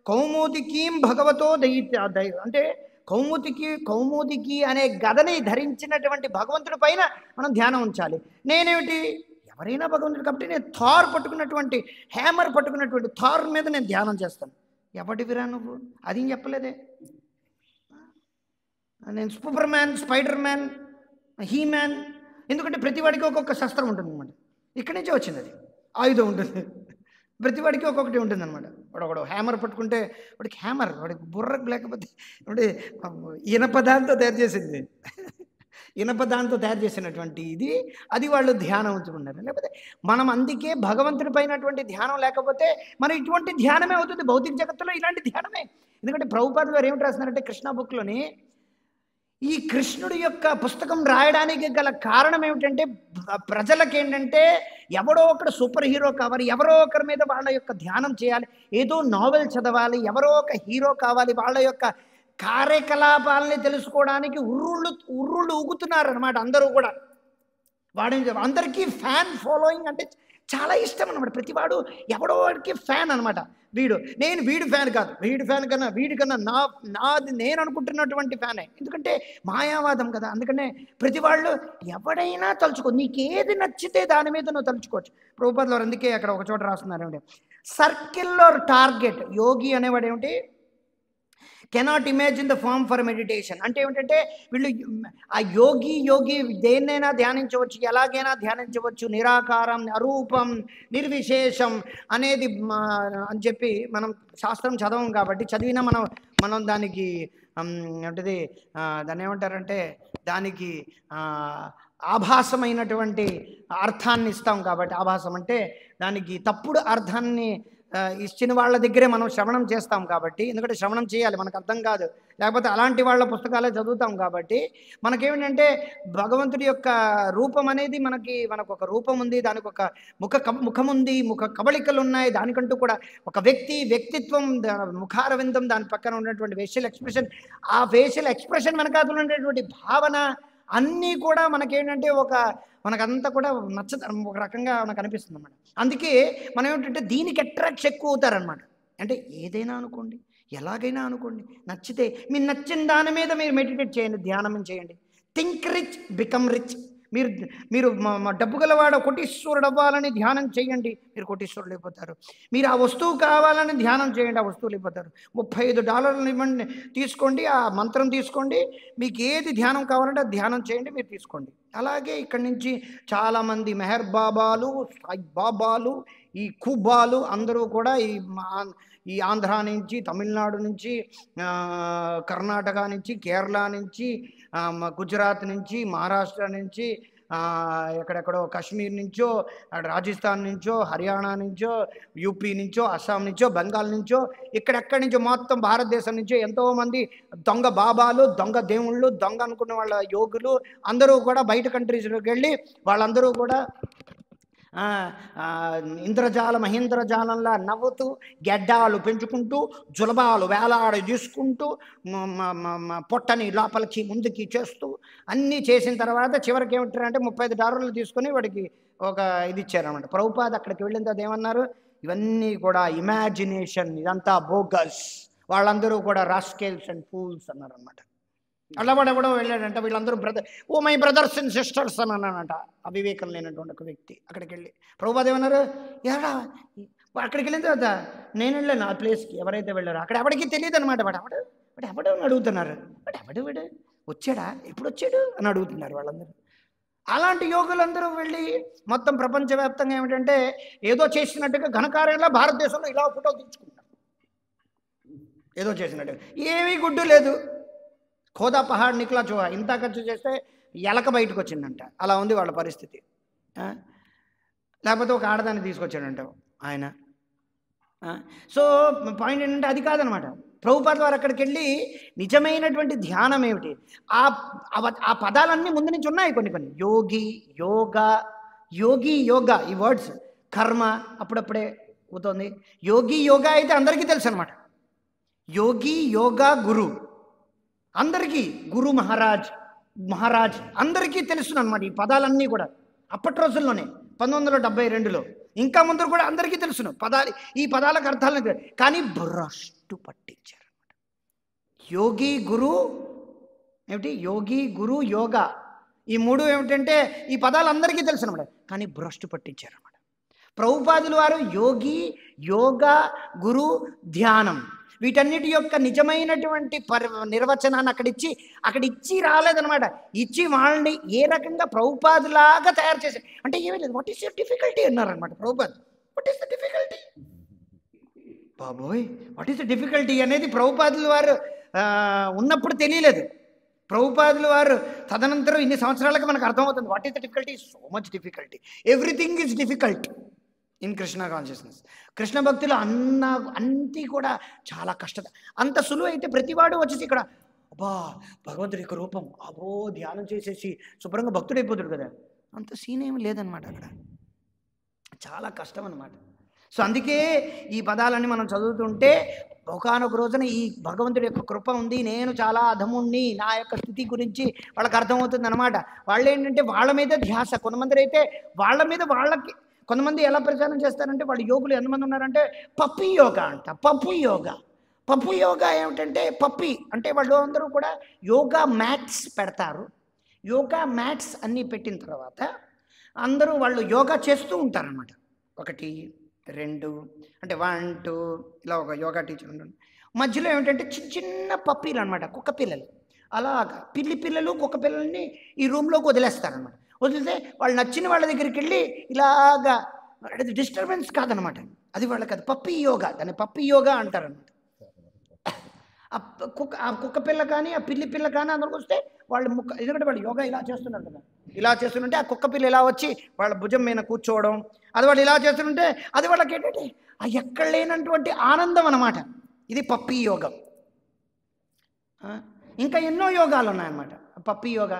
కౌమోదికీం భగవతో అంటే కౌముదికి అనే గదని ధరించినటువంటి భగవంతుడి పైన మనం ధ్యానం ఉంచాలి. నేనేమిటి? ఎవరైనా భగవంతుడు కాబట్టి నేను థార్ పట్టుకున్నటువంటి, హ్యామర్ పట్టుకున్నటువంటి థార్ మీద నేను ధ్యానం చేస్తాను. ఎవటివిరా నువ్వు? అది చెప్పలేదే. నేను super man, spider man, he man. ఎందుకంటే ప్రతివాడికి ఒక్కొక్క శస్త్రం ఉంటుంది అనమాట. ఇక్కడి నుంచే వచ్చింది, అది ఆయుధం ఉంటుంది. ప్రతివాడికి ఒక్కొక్కటి ఉంటుంది అనమాట. వాడు హ్యామర్ పట్టుకుంటే వాడికి హ్యామర్, వాడికి బుర్రకు లేకపోతే వాడి ఇనపదాంతో తయారు చేసింది, ఇనపదాంతో తయారు చేసినటువంటి ఇది, అది వాళ్ళు ధ్యానం ఉంచుకున్నారు. లేకపోతే మనం అందుకే భగవంతుడి పైనటువంటి ధ్యానం లేకపోతే మనం ఇటువంటి ధ్యానమే అవుతుంది భౌతిక జగత్తులో, ఇలాంటి ధ్యానమే. ఎందుకంటే ప్రభుపాదులు గారు ఏమిటి రాస్తున్నారంటే కృష్ణ బుక్లోని ఈ కృష్ణుడి యొక్క పుస్తకం రాయడానికి గల కారణం ఏమిటంటే ప్రజలకు ఏంటంటే ఎవరో ఒకరు సూపర్ హీరో కావాలి, ఎవరో ఒకరి మీద వాళ్ళ యొక్క ధ్యానం చేయాలి, ఏదో నావెల్ చదవాలి, ఎవరో ఒక హీరో కావాలి, వాళ్ళ యొక్క కార్యకలాపాలని తెలుసుకోవడానికి ఉర్రుళ్ళు ఊగుతున్నారు అనమాట అందరూ కూడా. అందరికీ ఫ్యాన్ ఫాలోయింగ్ అంటే చాలా ఇష్టం అనమాట. ప్రతివాడు ఎవడో వాడికి ఫ్యాన్ అనమాట. నేను వీడి ఫ్యాన్ కాదు, వీడి ఫ్యాన్ కన్నా వీడికన్నా నాది నేను అనుకుంటున్నటువంటి ఫ్యానే. ఎందుకంటే మాయావాదం కదా. అందుకనే ప్రతి వాళ్ళు ఎవడైనా తలుచుకో, నీకేది నచ్చితే దాని మీద నువ్వు తలుచుకోవచ్చు. ప్రభుపాదులు వారు అందుకే అక్కడ ఒక చోట రాస్తున్నారు ఏమిటి, సర్కిల్ ఆర్ టార్గెట్. యోగి అనేవాడు ఏమిటి, cannot imagine the form for meditation. అంటే ఏమిటంటే వీళ్ళు ఆ యోగి దేన్నైనా ధ్యానించవచ్చు, ఎలాగైనా ధ్యానించవచ్చు. నిరాకారం, అరూపం, నిర్విశేషం అనేది అని చెప్పి మనం శాస్త్రం చదవం కాబట్టి చదివినా మనం దానికి అంటే దాన్ని ఏమంటారంటే దానికి ఆభాసమైనటువంటి అర్థాన్ని ఇస్తాం కాబట్టి, ఆభాసం అంటే దానికి తప్పుడు అర్థాన్ని ఇచ్చిన వాళ్ళ దగ్గరే మనం శ్రవణం చేస్తాం కాబట్టి, ఎందుకంటే శ్రవణం చేయాలి, మనకు అర్థం కాదు, లేకపోతే అలాంటి వాళ్ళ పుస్తకాలే చదువుతాం కాబట్టి మనకేమిటంటే భగవంతుడి యొక్క రూపం అనేది మనకు ఒక రూపం ఉంది, దానికి ఒక ముఖం ఉంది, ముఖ కవళికలు ఉన్నాయి, దానికంటూ కూడా ఒక వ్యక్తిత్వం, ముఖారవిందం, దాని పక్కన ఉన్నటువంటి ఫేషియల్ ఎక్స్ప్రెషన్, ఆ ఫేషియల్ ఎక్స్ప్రెషన్ వెనకాతలు ఉన్నటువంటి భావన అన్నీ కూడా మనకేంటంటే మనకంతా కూడా ఒక రకంగా మనకు అనిపిస్తుంది అన్నమాట. అందుకే మనం ఏమిటంటే దీనికి అట్రాక్ట్ ఎక్కువ అవుతారనమాట. అంటే ఏదైనా అనుకోండి, ఎలాగైనా అనుకోండి, నచ్చితే మీరు నచ్చిన దాని మీద మీరు మెడిటేట్ చేయండి, ధ్యానం చేయండి. Think rich, become rich. మీరు డబ్బు గలవాడు కోటీశ్వరుడు అవ్వాలని ధ్యానం చేయండి, మీరు కోటీశ్వరులు అయిపోతారు. మీరు ఆ వస్తువు కావాలని ధ్యానం చేయండి, ఆ వస్తువులు అయిపోతారు. $35 ఇవ్వండి, తీసుకోండి, ఆ మంత్రం తీసుకోండి, మీకు ఏది ధ్యానం కావాలంటే అది ధ్యానం చేయండి, మీరు తీసుకోండి. అలాగే ఇక్కడి నుంచి చాలామంది మెహర్ బాబాలు, సాయి బాబాలు, ఈ కుబాలు అందరూ కూడా ఈ ఆంధ్ర నుంచి, తమిళనాడు నుంచి, కర్ణాటక నుంచి, కేరళ నుంచి, గుజరాత్ నుంచి, మహారాష్ట్ర నుంచి, ఎక్కడెక్కడో కాశ్మీర్ నుంచో, రాజస్థాన్ నుంచో, హర్యానా నుంచో, యూపీ నుంచో, అస్సాం నుంచో, బెంగాల్ నుంచో, ఇక్కడెక్కడి నుంచో మొత్తం భారతదేశం నుంచో ఎంతోమంది దొంగ బాబాలు, దొంగ దేవుళ్ళు, దొంగ అనుకున్న వాళ్ళ యోగులు అందరూ కూడా బయట కంట్రీస్లోకి వెళ్ళి వాళ్ళందరూ కూడా ఇంద్రజాల మహేంద్రజాలంలా నవ్వుతూ, గెడ్డాలు పెంచుకుంటూ, జులబాలు వేలాడ తీసుకుంటూ, పొట్టని లోపలికి ముందుకి చేస్తూ అన్నీ చేసిన తర్వాత చివరికి ఏమిటారంటే $35 తీసుకొని వాడికి ఒక ఇది ఇచ్చారనమాట. ప్రభుపాద అక్కడికి వెళ్ళిన తర్వాత ఏమన్నారు, ఇవన్నీ కూడా ఇమాజినేషన్, ఇదంతా బోగస్, వాళ్ళందరూ కూడా రాస్కేల్స్ అండ్ ఫూల్స్ అన్నారు అనమాట. అలా వాడెవడో వెళ్ళాడంట, వీళ్ళందరూ మై బ్రదర్స్ అండ్ సిస్టర్స్ అని అన్నానంట. అవివేకం లేనటువంటి ఒక వ్యక్తి అక్కడికి వెళ్ళి ప్రభుపాద ఏమన్నారు, ఎరా అక్కడికి వెళ్ళిన తర్వాత నేను వెళ్ళాను ఆ ప్లేస్కి, ఎవరైతే వెళ్ళారో అక్కడ ఎవరికి తెలియదు అనమాట. వాడు ఎవడు అని అడుగుతున్నారు, వీడు వచ్చాడా, ఎప్పుడు వచ్చాడు అని అడుగుతున్నారు వాళ్ళందరూ. అలాంటి యోగులందరూ వెళ్ళి మొత్తం ప్రపంచవ్యాప్తంగా ఏమిటంటే ఏదో చేసినట్టుగా ఘనకార్యంలో భారతదేశంలో ఇలా ఫోటో తీసుకుంటారు, ఏదో చేసినట్టుగా. ఏమీ గుడ్డు లేదు. ఖోదా పహాడ్ నిక్లా చోహా, ఇంత ఖర్చు చేస్తే ఎలక బయటకు వచ్చిందంట. అలా ఉంది వాళ్ళ పరిస్థితి. లేకపోతే ఒక ఆడదాన్ని తీసుకొచ్చాడంట ఆయన. సో పాయింట్ ఏంటంటే అది కాదనమాట. ప్రభుపాద వారు అక్కడికి వెళ్ళి నిజమైనటువంటి ధ్యానం ఏమిటి, ఆ పదాలన్నీ ముందు నుంచి ఉన్నాయి కొన్ని. యోగా ఈ వర్డ్స్, కర్మ అప్పుడప్పుడే అవుతుంది. యోగా అయితే అందరికీ తెలుసు అనమాట. యోగి, యోగా, గురు అందరికీ, గురు మహారాజ్ అందరికీ తెలుసు అనమాట. ఈ పదాలన్నీ కూడా అప్పటి రోజుల్లోనే 1972లో, ఇంకా ముందు కూడా అందరికీ తెలుసును ఈ పదాలకు అర్థాలు. కానీ భ్రష్టు పట్టించారు అనమాట. యోగి, గురు, యోగా, ఈ మూడు ఏమిటంటే ఈ పదాలు అందరికీ తెలుసు అనమాట. కానీ భ్రష్టు పట్టించారు అనమాట. ప్రభుపాదుల వారు యోగి, యోగా, గురు, ధ్యానం వీటన్నిటి యొక్క నిజమైనటువంటి నిర్వచనాన్ని అక్కడ ఇచ్చి రాలేదనమాట. ఇచ్చి వాళ్ళని ఏ రకంగా ప్రభుపాదులాగా తయారు చేశారు అంటే ఏమీ లేదు. వాట్ ఈస్ యువర్ డిఫికల్టీ అన్నారనమాట Prabhupad. What is the difficulty బాబోయ్, వాట్ ఈస్ ద డిఫికల్టీ అనేది ప్రభుపాదుల వారు ఉన్నప్పుడు తెలియలేదు. ప్రభుపాదుల వారు తదనంతరం ఇన్ని సంవత్సరాలకు మనకు అర్థమవుతుంది. What is the difficulty, so much difficulty, everything is difficult in Krishna consciousness. Krishna భక్తులు అన్నీ కూడా చాలా కష్టం. అంత సులువు అయితే ప్రతివాడు వచ్చేసి ఇక్కడ అబ్బా భగవంతుడి యొక్క రూపం అబ్బో ధ్యానం చేసేసి శుభ్రంగా భక్తుడైపోతాడు కదా, అంత సీన్ ఏమి లేదనమాట అక్కడ. చాలా కష్టం అన్నమాట. సో అందుకే ఈ పదాలన్నీ మనం చదువుతుంటే ఒకానొక రోజున ఈ భగవంతుడి యొక్క కృప ఉంది, నేను చాలా అధముణ్ణి, నా యొక్క స్థితి గురించి వాళ్ళకి అర్థమవుతుంది అనమాట. వాళ్ళు ఏంటంటే వాళ్ళ మీద ధ్యాస. కొంతమంది అయితే వాళ్ళ మీద వాళ్ళకి, కొంతమంది ఎలా ప్రచారం చేస్తారంటే వాళ్ళు యోగులు ఎంతమంది ఉన్నారంటే పప్పి యోగా అంట. పప్పు యోగా, పప్పు యోగా ఏమిటంటే పప్పి అంటే వాళ్ళు అందరూ కూడా యోగా మ్యాట్స్ పెడతారు. యోగా మ్యాట్స్ అన్నీ పెట్టిన తర్వాత అందరూ వాళ్ళు యోగా చేస్తూ ఉంటారనమాట. 1 2 అంటే 1 2 ఇలా ఒక యోగా టీచర్ ఉంటుంది. మధ్యలో ఏమిటంటే చిన్న చిన్న పప్పీలు అనమాట, కుక్క పిల్లలు. అలాగా పిల్లలు కుక్క పిల్లల్ని ఈ రూమ్లోకి వదిలేస్తారనమాట. వదిలితే వాళ్ళు నచ్చిన వాళ్ళ దగ్గరికి వెళ్ళి ఇలాగా, అది డిస్టర్బెన్స్ కాదనమాట, అది వాళ్ళకి అది పప్పీ యోగా, దాన్ని పప్పీ యోగా అంటారనమాట. ఆ కుక్క పిల్ల కానీ ఆ పిల్ల కానీ అందరికి వస్తే వాళ్ళు ఎందుకంటే వాళ్ళు యోగా ఇలా చేస్తున్నారు కదా, ఇలా చేస్తుంటే ఆ కుక్క పిల్ల ఇలా వచ్చి వాళ్ళ భుజం మీద కూర్చోవడం, అది వాళ్ళు ఇలా చేస్తుంటే అది వాళ్ళకి ఏంటంటే ఆ ఎక్కడ లేనటువంటి ఆనందం అన్నమాట. ఇది పప్పీ యోగం. ఇంకా ఎన్నో యోగాలు ఉన్నాయన్నమాట. పప్పీ యోగా,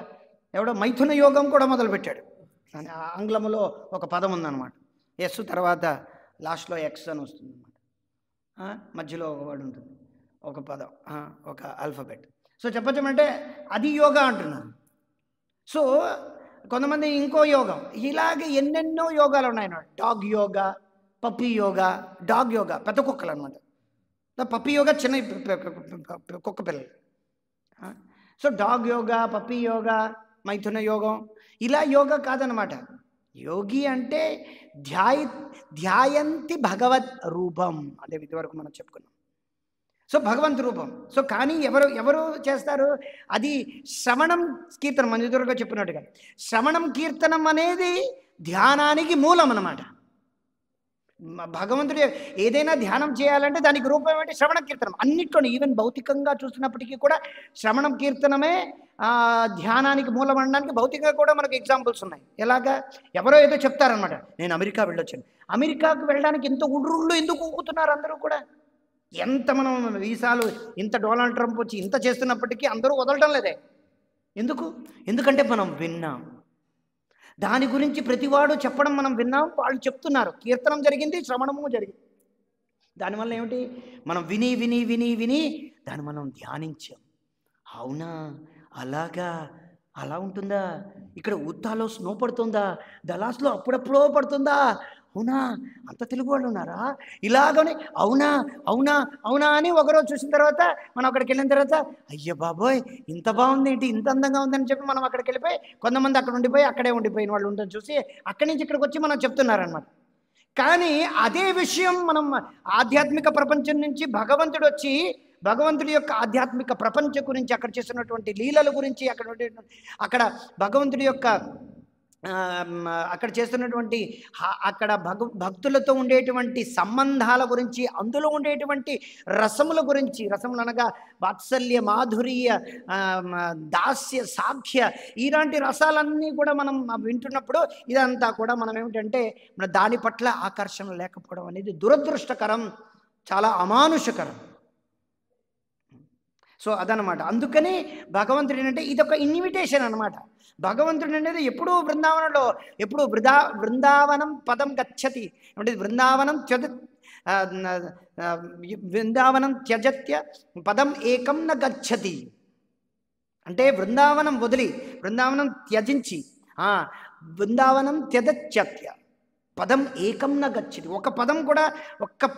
ఎవడో మైథున యోగం కూడా మొదలుపెట్టాడు. ఆంగ్లంలో ఒక పదం ఉందన్నమాట, ఎస్ తర్వాత లాస్ట్లో ఎక్స్ అని వస్తుంది అన్నమాట, మధ్యలో ఒక వర్డ్ ఉంటుంది, ఒక పదం, ఒక ఆల్ఫబెట్. సో చెప్పచ్చమంటే అది యోగా అంటున్నారు. సో కొంతమంది ఇంకో యోగం, ఇలాగే ఎన్నెన్నో యోగాలు ఉన్నాయన్నమాట. Dog yoga, puppy yoga. Dog yoga పెద్ద కుక్కలు అనమాట, పప్పీ యోగా చిన్న కుక్క పిల్లలు. So dog yoga, puppy yoga, మైథున యోగం, ఇలా యోగా కాదనమాట. యోగి అంటే ధ్యాయంతి భగవత్ రూపం, అదే ఇదివరకు మనం చెప్పుకున్నాం. సో భగవంతు రూపం. సో కానీ ఎవరు చేస్తారు, అది శ్రవణం కీర్తనం, మన ఎదురుగా చెప్పినట్టుగా శ్రవణం కీర్తనం అనేది ధ్యానానికి మూలం అన్నమాట. భగవంతుడు ఏదైనా ధ్యానం చేయాలంటే దానికి రూపం ఏంటి, శ్రవణ కీర్తనం. అన్నిట్లోనే ఈవెన్ భౌతికంగా చూసినప్పటికీ కూడా శ్రవణం కీర్తనమే ధ్యానానికి మూలం అనడానికి భౌతికంగా కూడా మనకు ఎగ్జాంపుల్స్ ఉన్నాయి. ఎలాగా, ఎవరో ఏదో చెప్తారనమాట, నేను అమెరికా వెళ్ళొచ్చాను. అమెరికాకు వెళ్ళడానికి ఇంత ఉడ్రుళ్ళు ఎందుకు ఊగుతున్నారు అందరూ కూడా? ఎంత మనం వీసాలు, ఇంత డొనాల్డ్ ట్రంప్ వచ్చి ఇంత చేస్తున్నప్పటికీ అందరూ వదలటం లేదే. ఎందుకంటే మనం విన్నాం, దాని గురించి ప్రతివాడు చెప్పడం మనం విన్నాం, వాళ్ళు చెప్తున్నారు, కీర్తనం జరిగింది, శ్రవణము జరిగింది. దానివల్ల ఏమిటి, మనం విని విని విని విని దాన్ని మనం ధ్యానించాం. అవునా, అలాగా, అలా ఉంటుందా, ఇక్కడ ఉత్తాలో స్నో పడుతుందా, దలాస్లో అప్పుడప్పుడో పడుతుందా, అవునా, అంత తెలుగు వాళ్ళు ఉన్నారా, ఇలాగని అవునా అవునా అవునా అని ఒకరోజు చూసిన తర్వాత మనం అక్కడికి వెళ్ళిన తర్వాత అయ్య బాబోయ్ ఇంత బాగుంది ఏంటి, ఇంత అందంగా ఉందని చెప్పి మనం అక్కడికి వెళ్ళిపోయి, కొంతమంది అక్కడ ఉండిపోయి అక్కడే ఉండిపోయిన వాళ్ళు ఉందని చూసి అక్కడి నుంచి ఇక్కడికి వచ్చి మనం చెప్తున్నారనమాట. కానీ అదే విషయం మనం ఆధ్యాత్మిక ప్రపంచం నుంచి భగవంతుడు వచ్చి భగవంతుడి యొక్క ఆధ్యాత్మిక ప్రపంచం గురించి, అక్కడ చేస్తున్నటువంటి లీలల గురించి, అక్కడ భగవంతుడి యొక్క అక్కడ చేస్తున్నటువంటి అక్కడ భక్తులతో ఉండేటువంటి సంబంధాల గురించి, అందులో ఉండేటువంటి రసముల గురించి, రసములు అనగా వాత్సల్య, మాధుర్య, దాస్య, సాఖ్య, ఇలాంటి రసాలన్నీ కూడా మనం వింటున్నప్పుడు ఇదంతా కూడా మనం ఏమిటంటే మన దాని పట్ల ఆకర్షణ లేకపోవడం అనేది దురదృష్టకరం, చాలా అమానుషకరం. సో అదనమాట. అందుకని భగవంతుడు ఏంటంటే ఇదొక ఇన్విటేషన్ అనమాట. భగవంతుడు అనేది ఎప్పుడూ బృందావనంలో, ఎప్పుడు బృందావనం పదం గచ్చతి అంటే బృందావనం త్యజత్య పదం ఏకం న గచ్చతి అంటే బృందావనం వదిలి, బృందావనం త్యజించి, బృందావనం త్యజత్య పదం ఏకం న గచ్చతి, ఒక్క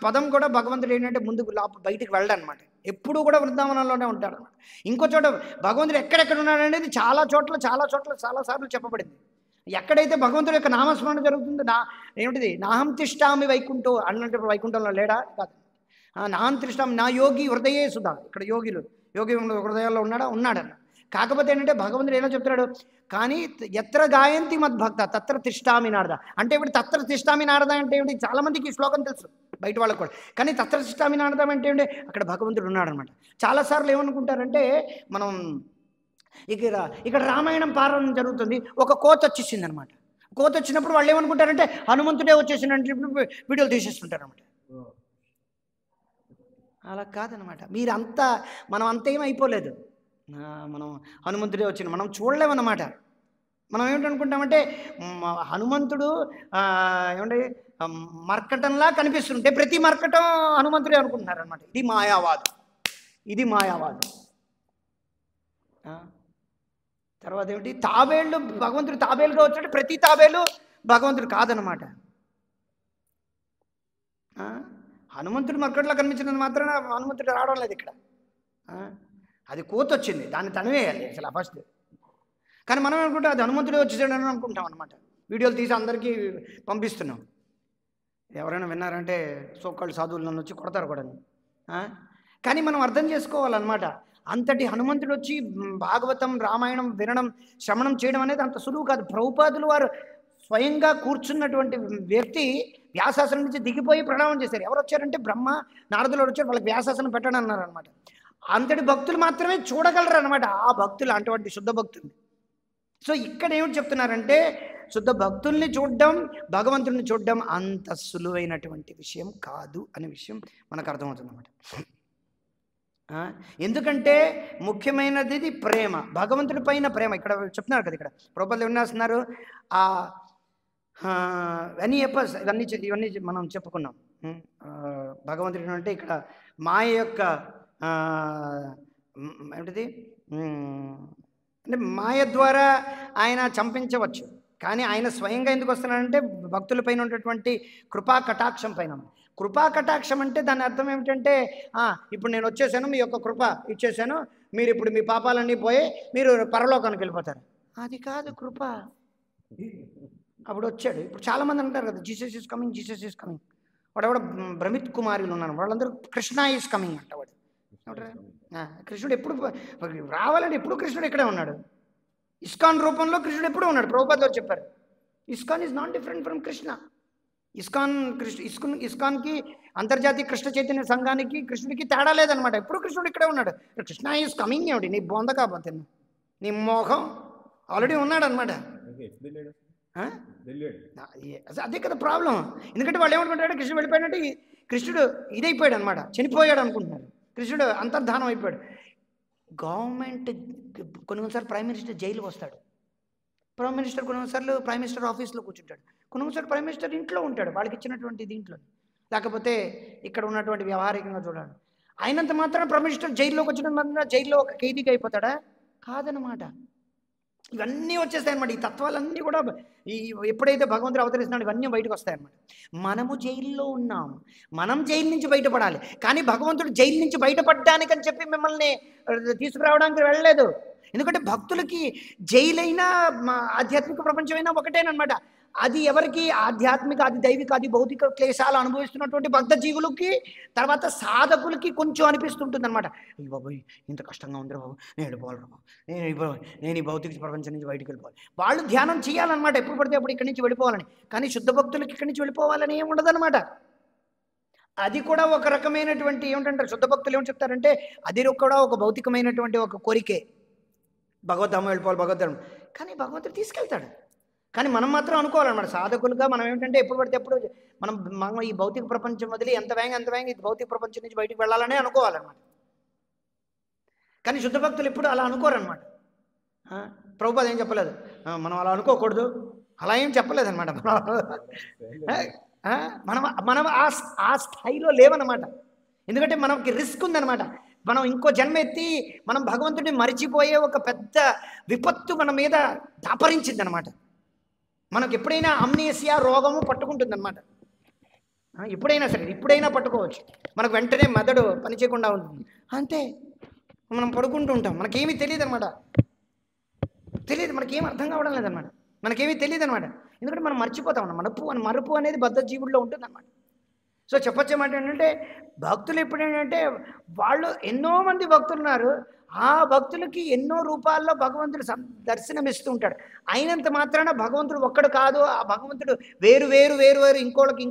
పదం కూడా భగవంతుడు ఏంటంటే ముందుకు బయటికి వెళ్ళడం అనమాట. ఎప్పుడు కూడా బృందావనంలోనే ఉంటాడు అనమాట. ఇంకో చోట భగవంతుడు ఎక్కడెక్కడ ఉన్నాడు అనేది చాలా చోట్ల చాలాసార్లు చెప్పబడింది. ఎక్కడైతే భగవంతుడి యొక్క నామస్మరణ జరుగుతుందో, ఏమిటిది నాహం తిష్టామి వైకుంఠో అన్నట్టు, వైకుంఠంలో లేడా కాదు, నాహం తిష్టామి నా యోగి హృదయే సుధా, ఇక్కడ యోగి హృదయాల్లో ఉన్నాడన్న. కాకపోతే ఏంటంటే భగవంతుడు ఎలా చెప్తున్నాడు, కానీ ఎత్ర గాయంతి మద్భక్త తత్ర తిష్టామి నారద అంటే ఇప్పుడు తత్ర తిష్టామి నారద అంటే ఏమిటి, చాలామందికి ఈ శ్లోకం తెలుసు బయట వాళ్ళకు కూడా, కానీ తత్ర తిష్టామి నారద అంటే ఏమిటి, అక్కడ భగవంతుడు ఉన్నాడనమాట. చాలాసార్లు ఏమనుకుంటారంటే మనం ఇక్కడ రామాయణం పారాయణం జరుగుతుంది, ఒక కోత వచ్చేసింది అనమాట. కోత వచ్చినప్పుడు వాళ్ళు ఏమనుకుంటారంటే హనుమంతుడే వచ్చేసిందంటే వీడియోలు తీసేస్తుంటారు అనమాట. అలా కాదనమాట. మనం అంతేం అయిపోలేదు. మనం హనుమంతుడే వచ్చింది మనం చూడలేమన్నమాట. మనం ఏమిటనుకుంటామంటే హనుమంతుడు ఏమంటే మర్కటంలా కనిపిస్తుంటే ప్రతి మర్కటం హనుమంతుడే అనుకుంటున్నారు అనమాట. ఇది మాయావాదం, ఇది మాయావాదం. తర్వాత ఏమిటి, తాబేళ్ళు భగవంతుడు తాబేలుగా వచ్చాడు, ప్రతి తాబేలు భగవంతుడు కాదనమాట. హనుమంతుడు మర్కట్లో కనిపించినంత మాత్రాన హనుమంతుడు రావడం లేదు ఇక్కడ. అది కోత వచ్చింది, దాన్ని తనివేయాలి అసలు ఫస్ట్. కానీ మనం అనుకుంటాం అది హనుమంతుడే వచ్చేసాడని అనుకుంటాం అనమాట. వీడియోలు తీసి అందరికీ పంపిస్తున్నాం. ఎవరైనా విన్నారంటే సోకాళ్ళు సాధువులు నన్ను వచ్చి కొడతారు కూడా. కానీ మనం అర్థం చేసుకోవాలన్నమాట, అంతటి హనుమంతుడు వచ్చి భాగవతం రామాయణం వినడం శ్రవణం చేయడం అనేది అంత సులువు కాదు. ప్రభుపాదులు వారు స్వయంగా కూర్చున్నటువంటి వ్యక్తి వ్యాసాసనం నుంచి దిగిపోయి ప్రణామం చేశారు. ఎవరు వచ్చారంటే బ్రహ్మ నారదులు వచ్చారు, వాళ్ళకి వ్యాసాసనం పెట్టడం అన్నారు అనమాట. అంతటి భక్తులు మాత్రమే చూడగలరు అనమాట, ఆ భక్తులు అటువంటి శుద్ధ భక్తుల్ని. సో ఇక్కడ ఏమిటి చెప్తున్నారంటే శుద్ధ భక్తుల్ని చూడడం భగవంతుడిని చూడడం అంత సులువైనటువంటి విషయం కాదు అనే విషయం మనకు అర్థమవుతుంది అన్నమాట. ఎందుకంటే ముఖ్యమైనది ప్రేమ, భగవంతుడి పైన ప్రేమ. ఇక్కడ చెప్తున్నారు కదా, ఇక్కడ ప్రభుపాదులు ఏమని రాస్తున్నారు, ఇవన్నీ మనం చెప్పుకున్నాం. భగవంతుడు అంటే ఇక్కడ మాయ యొక్క ఏంటిది అంటే మాయ ద్వారా ఆయన చంపించవచ్చు, కానీ ఆయన స్వయంగా ఎందుకు వస్తున్నాడంటే భక్తులపైన ఉన్నటువంటి కృపా కటాక్షం పైన. కృపా కటాక్షం అంటే దాని అర్థం ఏమిటంటే ఇప్పుడు నేను వచ్చేసాను, మీ యొక్క కృప ఇచ్చేసాను, మీరు ఇప్పుడు మీ పాపాలన్నీ పోయి మీరు పరలోకానికి వెళ్ళిపోతారు. అది కాదు కృప. అప్పుడు వచ్చాడు. ఇప్పుడు చాలామంది అంటారు కదా, Jesus is coming, Jesus is coming. వాడెవడ భ్రమిత్ కుమారులు ఉన్నాను, వాళ్ళందరూ కృష్ణ ఈజ్ కమింగ్ అంట. వాడు కృష్ణుడు ఎప్పుడు రావాలంటే ఎప్పుడు కృష్ణుడు ఇక్కడే ఉన్నాడు. ఇస్కాన్ రూపంలో కృష్ణుడు ఎప్పుడూ ఉన్నాడు. ప్రభుపాదులు చెప్పారు, ISKCON is not different from Krishna. ఇస్కాన్కి అంతర్జాతీయ కృష్ణ చైతన్య సంఘానికి కృష్ణుడికి తేడా లేదనమాట. ఎప్పుడు కృష్ణుడు ఇక్కడే ఉన్నాడు. కృష్ణ ఈజ్ కమింగ్ ఏమిటి, నీ బొంద కాకపోతే నీ మోహం ఆల్రెడీ ఉన్నాడు అనమాట. అదే కదా ప్రాబ్లం. ఎందుకంటే వాళ్ళు ఏమనుకుంటాడు, కృష్ణుడు వెళ్ళిపోయినట్టు కృష్ణుడు ఇదైపోయాడు అనమాట, చనిపోయాడు అనుకుంటున్నారు. కృష్ణుడు అంతర్ధానం అయిపోయాడు. గవర్నమెంట్ కొన్నిసార్లు ప్రైమ్ మినిస్టర్ జైలుకి వస్తాడు, ప్రైమ్ మినిస్టర్ కొన్నిసార్లు ప్రైమ్ మినిస్టర్ ఆఫీస్లో కూర్చుంటాడు, కొన్నిసార్లు ప్రైమ్ మినిస్టర్ ఇంట్లో ఉంటాడు, వాళ్ళకి ఇచ్చినటువంటి దీంట్లో. లేకపోతే ఇక్కడ ఉన్నటువంటి వ్యవహారికంగా చూడాలి. అయినంత మాత్రం ప్రైమ్ మినిస్టర్ జైల్లోకి వచ్చిన మాత్రం జైల్లో ఒక ఖైదీగా అయిపోతాడా? కాదనమాట. ఇవన్నీ వచ్చేస్తాయన్నమాట. ఈ తత్వాలన్నీ కూడా ఎప్పుడైతే భగవంతుడు అవతరిస్తున్నాడు ఇవన్నీ బయటకు వస్తాయన్నమాట. మనము జైల్లో ఉన్నాం, మనం జైలు నుంచి బయటపడాలి. కానీ భగవంతుడు జైలు నుంచి బయటపడడానికని చెప్పి మిమ్మల్ని తీసుకురావడానికి వెళ్ళలేదు. ఎందుకంటే భక్తులకి జైలైనా ఆధ్యాత్మిక ప్రపంచమైనా ఒకటేనమాట. అది ఎవరికి ఆధ్యాత్మిక, అది దైవిక, అది భౌతిక క్లేశాలు అనుభవిస్తున్నటువంటి భక్త జీవులకి, తర్వాత సాధకులకి కొంచెం అనిపిస్తుంటుంది అనమాట. అయ్యి బాబోయ్ ఇంత కష్టంగా ఉంది బాబు, నేను వెళ్ళిపోవాలి బాబు, నేను ఈ భౌతిక ప్రపంచం నుంచి బయటికి వెళ్ళిపోవాలి. వాళ్ళు ధ్యానం చేయాలన్నమాట, ఎప్పుడు పడితే అప్పుడు ఇక్కడి నుంచి వెళ్ళిపోవాలని. కానీ శుద్ధ భక్తులకి ఇక్కడి నుంచి వెళ్ళిపోవాలని ఏమి ఉండదన్నమాట. అది కూడా ఒక రకమైనటువంటి ఏమిటంటారు శుద్ధ భక్తులు ఏమని చెప్తారంటే, అది కూడా ఒక భౌతికమైనటువంటి ఒక కోరికే, భగవద్ధామం వెళ్ళిపోవాలి భగవద్ధామం. కానీ భగవంతుడు తీసుకెళ్తాడు. కానీ మనం మాత్రం అనుకోవాలన్నమాట, సాధకులుగా మనం ఏమిటంటే ఎప్పుడు పడితే ఎప్పుడు మనం ఈ భౌతిక ప్రపంచం వదిలి ఎంత వేగంగా ఈ భౌతిక ప్రపంచం నుంచి బయటికి వెళ్ళాలనే అనుకోవాలన్నమాట. కానీ శుద్ధ భక్తులు ఎప్పుడు అలా అనుకోరన్నమాట. ప్రభుపాద ఏం చెప్పలేదు, మనం అలా అనుకోకూడదు, అలా ఏం చెప్పలేదన్నమాట. మనం ఆ స్థాయిలో లేవన్నమాట. ఎందుకంటే మనకి రిస్క్ ఉందన్నమాట. మనం ఇంకో జన్మ ఎత్తి మనం భగవంతుడిని మరిచిపోయే ఒక పెద్ద విపత్తు మన మీద దాపరించింది అనమాట. మనకు ఎప్పుడైనా అమ్నేసియా రోగము పట్టుకుంటుందన్నమాట. ఎప్పుడైనా సరే, ఇప్పుడైనా పట్టుకోవచ్చు. మనకు వెంటనే మెదడు పనిచేయకుండా ఉంటుంది, అంతే. మనం పడుకుంటూ ఉంటాం, మనకేమీ తెలియదు అనమాట. తెలియదు, మనకేం అర్థం కావడం లేదనమాట, మనకేమీ తెలియదు అనమాట. ఎందుకంటే మనం మర్చిపోతాం అన్నమాట. మరుపు అనేది బద్ధ జీవుల్లో ఉంటుందన్నమాట. సో చెప్పొచ్చేమాట ఏంటంటే, భక్తులు ఎప్పుడేంటంటే వాళ్ళు ఎన్నో మంది భక్తులు ఉన్నారు, ఆ భక్తులకి ఎన్నో రూపాల్లో భగవంతుడు దర్శనమిస్తూ ఉంటాడు. అయినంత మాత్రాన భగవంతుడు ఒక్కడు కాదు, ఆ భగవంతుడు వేరు వేరు వేరు వేరు ఇంకోళ్ళకి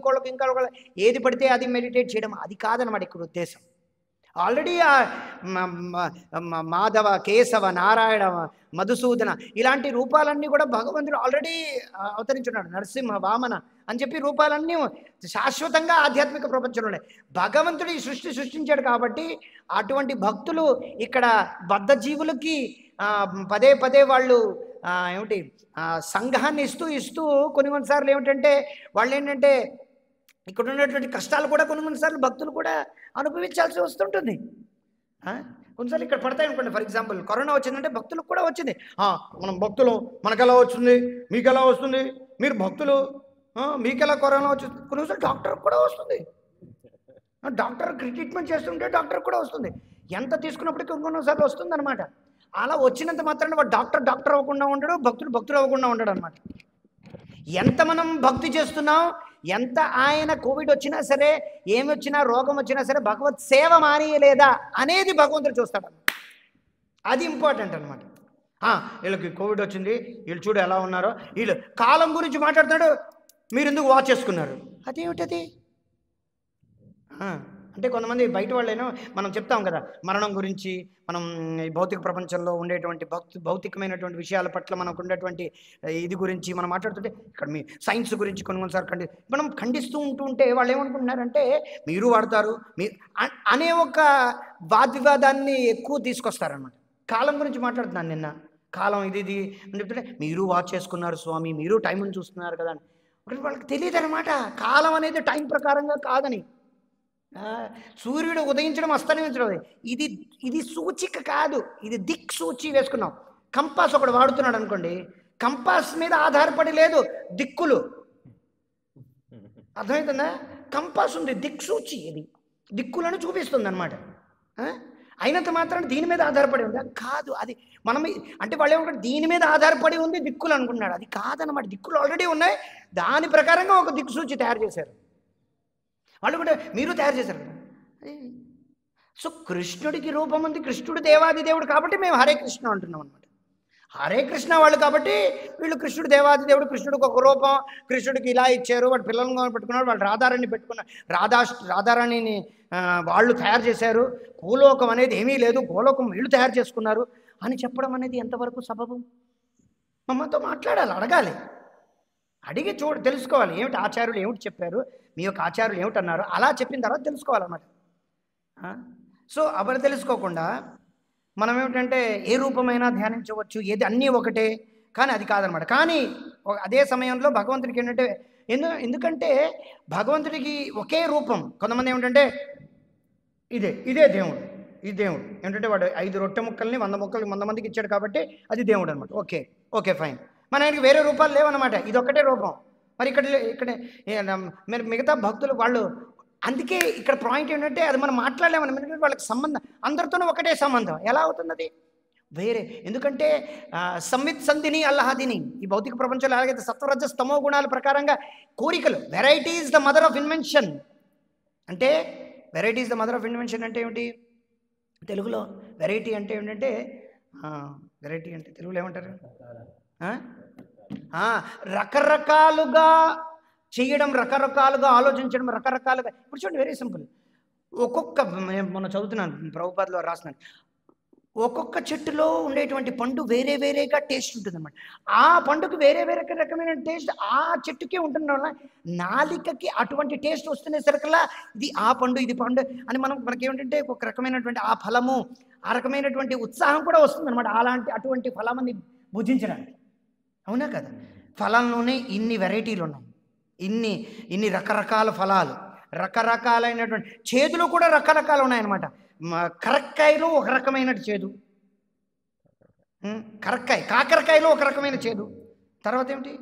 ఏది పడితే అది మెడిటేట్ చేయడం, అది కాదనమాట ఇక్కడ ఉద్దేశం. ఆల్రెడీ మాధవ, కేశవ, నారాయణ, మధుసూదన ఇలాంటి రూపాలన్నీ కూడా భగవంతుడు ఆల్రెడీ అవతరించున్నాడు. నరసింహ, వామన అని చెప్పి రూపాలన్నీ శాశ్వతంగా ఆధ్యాత్మిక ప్రపంచంలో ఉన్నాయి. భగవంతుడు ఈ సృష్టించాడు కాబట్టి అటువంటి భక్తులు ఇక్కడ బద్ధ జీవులకి పదే పదే వాళ్ళు ఏమిటి సంఘాన్ని ఇస్తూ కొన్నిసార్లు ఏమిటంటే వాళ్ళు ఏంటంటే ఇక్కడ ఉన్నటువంటి కష్టాలు కూడా కొన్నిసార్లు భక్తులు కూడా అనుభవించాల్సి వస్తుంటుంది. కొన్నిసార్లు ఇక్కడ పడతాయి అనుకోండి. ఫర్ ఎగ్జాంపుల్ కరోనా వచ్చిందంటే భక్తులకు కూడా వచ్చింది. మనం భక్తులు, మనకు ఎలా వచ్చింది, మీకు ఎలా వస్తుంది, మీరు భక్తులు, మీకు ఎలా కరోనా వచ్చింది. కొన్నిసార్లు డాక్టర్కి కూడా వస్తుంది. డాక్టర్కి ట్రీట్మెంట్ చేస్తుంటే డాక్టర్కి కూడా వస్తుంది. ఎంత తీసుకున్నప్పటికీ కొన్నిసార్లు వస్తుంది అనమాట. అలా వచ్చినంత మాత్రాన వాడు డాక్టర్ అవ్వకుండా ఉండడు, భక్తుడు అవ్వకుండా ఉండడు అనమాట. ఎంత మనం భక్తి చేస్తున్నాం, ఎంత ఆయన కోవిడ్ వచ్చినా సరే, ఏమి వచ్చినా, రోగం వచ్చినా సరే భగవత్ సేవ మానేయలేదా అనేది భగవంతుడు చూస్తాడు. అది ఇంపార్టెంట్ అనమాట. వీళ్ళకి కోవిడ్ వచ్చింది, వీళ్ళు చూడు ఎలా ఉన్నారో, వీళ్ళు కాలం గురించి మాట్లాడుతున్నాడు, మీరు ఎందుకు వాచ్ చేసుకున్నారు, అదేమిటది? అంటే కొంతమంది బయట వాళ్ళేనో మనం చెప్తాం కదా, మరణం గురించి, మనం ఈ భౌతిక ప్రపంచంలో ఉండేటువంటి భౌతికమైనటువంటి విషయాల పట్ల మనకు ఉండేటువంటి ఇది గురించి మనం మాట్లాడుతుంటే, ఇక్కడ మీ సైన్స్ గురించి కొన్నిసార్లు మనం ఖండిస్తూ ఉంటే వాళ్ళు ఏమనుకుంటున్నారంటే మీరు వాడతారు మీ అనే ఒక వాద్వివాదాన్ని ఎక్కువ తీసుకొస్తారనమాట. కాలం గురించి మాట్లాడుతున్నాను నిన్న, కాలం ఇది అని చెప్తుంటే మీరు వాచ్ చేసుకున్నారు స్వామి, మీరు టైంని చూస్తున్నారు కదా అని. వాళ్ళకి తెలియదు అనమాట కాలం అనేది టైం ప్రకారంగా కాదని. సూర్యుడు ఉదయించడం అస్తమించడం ఇది సూచిక కాదు, ఇది దిక్ సూచి వేసుకున్నాం. కంపాస్ ఒకడు వాడుతున్నాడు అనుకోండి, కంపాస్ మీద ఆధారపడి లేదు దిక్కులు, అర్థమవుతుందా? కంపాస్ ఉంది, దిక్ సూచి, ఇది దిక్కులను చూపిస్తుంది అనమాట. అయినంత మాత్రం దీని మీద ఆధారపడి ఉందా? కాదు. అది మనం అంటే వాళ్ళు ఏమంటారు, దీని మీద ఆధారపడి ఉంది దిక్కులు అనుకుంటున్నాడు. అది కాదనమాట. దిక్కులు ఆల్రెడీ ఉన్నాయి, దాని ప్రకారంగా ఒక దిక్కు సూచి తయారు చేశారు. వాళ్ళు కూడా మీరు తయారు చేశారు కదా. సో కృష్ణుడికి రూపం ఉంది, కృష్ణుడు దేవాది దేవుడు కాబట్టి మేము హరే కృష్ణ అంటున్నాం అనమాట. హరే కృష్ణ వాళ్ళు కాబట్టి వీళ్ళు కృష్ణుడు దేవాది దేవుడు, కృష్ణుడికి ఒక రూపం, కృష్ణుడికి ఇలా ఇచ్చారు, వాడు పిల్లలను పెట్టుకున్నారు, వాళ్ళు రాధారాణిని పెట్టుకున్నారు, రాధారాణిని వాళ్ళు తయారు చేశారు, భూలోకం అనేది ఏమీ లేదు, భూలోకం వీళ్ళు తయారు చేసుకున్నారు అని చెప్పడం అనేది ఎంతవరకు సబబు? మమ్మతో మాట్లాడాలి, అడగాలి, అడిగి తెలుసుకోవాలి. ఏమిటి ఆచార్యులు ఏమిటి చెప్పారు, మీ యొక్క ఆచార్యులు ఏమిటి అన్నారు, అలా చెప్పిన తర్వాత తెలుసుకోవాలన్నమాట. సో అప్పుడు తెలుసుకోకుండా మనం ఏమిటంటే ఏ రూపమైనా ధ్యానించవచ్చు, ఏది అన్నీ ఒకటే, కానీ అది కాదనమాట. కానీ అదే సమయంలో భగవంతుడికి ఏంటంటే ఎందుకంటే భగవంతుడికి ఒకే రూపం. కొంతమంది ఏమిటంటే ఇదే దేవుడు, ఈ దేవుడు ఏంటంటే వాడు 5 రొట్టె ముక్కల్ని 100 ముక్కలు 100 మందికి ఇచ్చాడు కాబట్టి అది దేవుడు అనమాట. Okay fine. మన ఆయనకి వేరే రూపాలు లేవన్నమాట, ఇది ఒక్కటే రూపం. మరి ఇక్కడ మిగతా భక్తులు వాళ్ళు, అందుకే ఇక్కడ పాయింట్ ఏంటంటే అది మనం మాట్లాడలేమని, వాళ్ళకి సంబంధం అందరితోనూ ఒకటే సంబంధం. ఎలా అవుతుంది అది వేరే? ఎందుకంటే సంవిత్ సంధిని అల్లహాదిని, ఈ భౌతిక ప్రపంచంలో ఎలాగైతే సత్వరజ స్తమో గుణాల ప్రకారంగా కోరికలు, variety is the mother of invention. అంటే variety is the mother of invention అంటే ఏమిటి తెలుగులో? వెరైటీ అంటే ఏంటంటే వెరైటీ అంటే తెలుగులో ఏమంటారు? రకరకాలుగా చేయడం, రకరకాలుగా ఆలోచించడం, రకరకాలుగా. ఇప్పుడు చూడండి, వెరీ సింపుల్. మొన్న చదువుతున్నాను, ప్రభుపాదలో రాస్తున్నాను, ఒక్కొక్క చెట్టులో ఉండేటువంటి పండు వేరే వేరేగా టేస్ట్ ఉంటుంది అనమాట. ఆ పండుకి వేరే వేరే రకమైన టేస్ట్ ఆ చెట్టుకే ఉంటుంది వల్ల నాలికకి అటువంటి టేస్ట్ వస్తునేసరికల్లా ఇది ఆ పండు, ఇది పండు అని మనకేమిటంటే ఒక రకమైనటువంటి ఆ ఫలము, ఆ రకమైనటువంటి ఉత్సాహం కూడా వస్తుంది అనమాట అటువంటి ఫలాన్ని భుజించడానికి. అవునా కదా? ఫలాల్లోనే ఇన్ని వెరైటీలు ఉన్నాయి, ఇన్ని రకరకాల ఫలాలు, రకరకాలైనటువంటి చేదులు కూడా రకరకాలు ఉన్నాయన్నమాట. కరక్కాయలో ఒక రకమైన చేదు, కాకరకాయలో ఒక రకమైన చేదు, తర్వాత ఏమిటి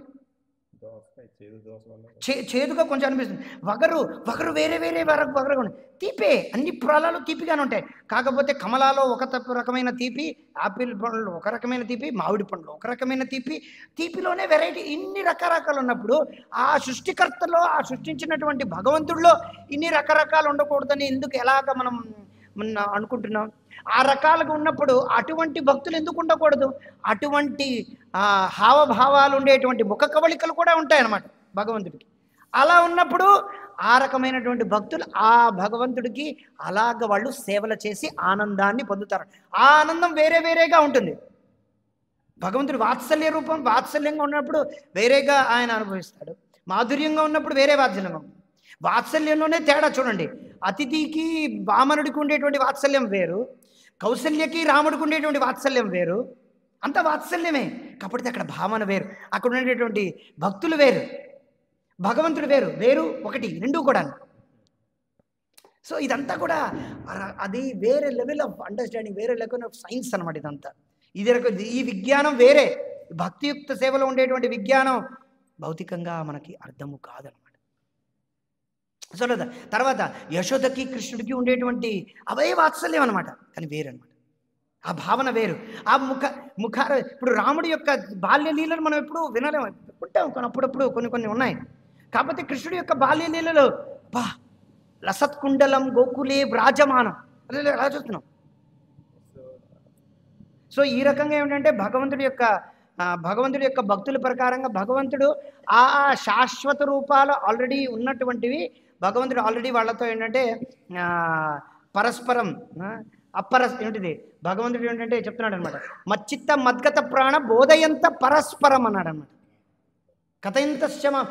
చేదుగా కొంచెం అనిపిస్తుంది. వగరు వేరే వేరే వగరుగా ఉన్నాయి. తీపే, అన్ని ఫలాలు తీపిగానే ఉంటాయి. కాకపోతే కమలాలో ఒక రకమైన తీపి, ఆపిల్ పండ్లు ఒక రకమైన తీపి, మామిడి పండ్లు ఒక రకమైన తీపిలోనే వెరైటీ, ఇన్ని రకరకాలు ఉన్నప్పుడు ఆ సృష్టికర్తలో, ఆ సృష్టించినటువంటి భగవంతుడిలో ఇన్ని రకరకాలు ఉండకూడదని ఎందుకు ఎలాగ మనం అనుకుంటున్నాం? ఆ రకాలుగా ఉన్నప్పుడు అటువంటి భక్తులు ఎందుకు ఉండకూడదు? అటువంటి హావభావాలు ఉండేటువంటి ముఖ కవళికలు కూడా ఉంటాయన్నమాట భగవంతుడికి. అలా ఉన్నప్పుడు ఆ రకమైనటువంటి భక్తులు ఆ భగవంతుడికి అలాగ వాళ్ళు సేవలు చేసి ఆనందాన్ని పొందుతారు. ఆ ఆనందం వేరే వేరేగా ఉంటుంది. భగవంతుడు వాత్సల్య రూపం వాత్సల్యంగా ఉన్నప్పుడు వేరేగా ఆయన అనుభవిస్తాడు, మాధుర్యంగా ఉన్నప్పుడు వేరే వాత్సల్యంగా ఉంటుంది. వాత్సల్యంలోనే తేడా చూడండి. అతిథికి వామనుడికి ఉండేటువంటి వాత్సల్యం వేరు, కౌసల్యకి రాముడికి ఉండేటువంటి వాత్సల్యం వేరు. అంత వాత్సల్యమే, కాకపోతే అక్కడ భావన వేరు, అక్కడ ఉండేటువంటి భక్తులు వేరు, భగవంతుడు వేరు, వేరు ఒకటి రెండు కూడా. సో ఇదంతా కూడా అది వేరే లెవెల్ ఆఫ్ అండర్స్టాండింగ్, వేరే లెవెల్ ఆఫ్ సైన్స్ అనమాట. ఇదంతా ఈ విజ్ఞానం వేరే. భక్తియుక్త సేవలో ఉండేటువంటి విజ్ఞానం భౌతికంగా మనకి అర్థము కాదనమాట. సో తర్వాత యశోదకి కృష్ణుడికి ఉండేటువంటి అవే వాత్సల్యం అనమాట, కానీ వేరనమాట. ఆ భావన వేరు. ఆ ముఖార ఇప్పుడు రాముడి యొక్క బాల్యలీలను మనం ఎప్పుడు వినలేము, ఉంటాం అప్పుడప్పుడు కొన్ని ఉన్నాయి. కాకపోతే కృష్ణుడి యొక్క బాల్యలీలలో బా లసత్కుండలం గోకులే వ్రాజమానం అలా చూస్తున్నాం. సో ఈ రకంగా ఏమిటంటే భగవంతుడి యొక్క భక్తుల ప్రకారంగా భగవంతుడు ఆ శాశ్వత రూపాలు ఆల్రెడీ ఉన్నటువంటివి భగవంతుడు ఆల్రెడీ వాళ్ళతో ఏంటంటే పరస్పరం ఏంటిది భగవంతుడు ఏంటంటే చెప్తున్నాడు అనమాట. మచ్చిత్త మద్గత ప్రాణ బోధయంత పరస్పరం అన్నాడు అనమాట. కథయంతస్య మాం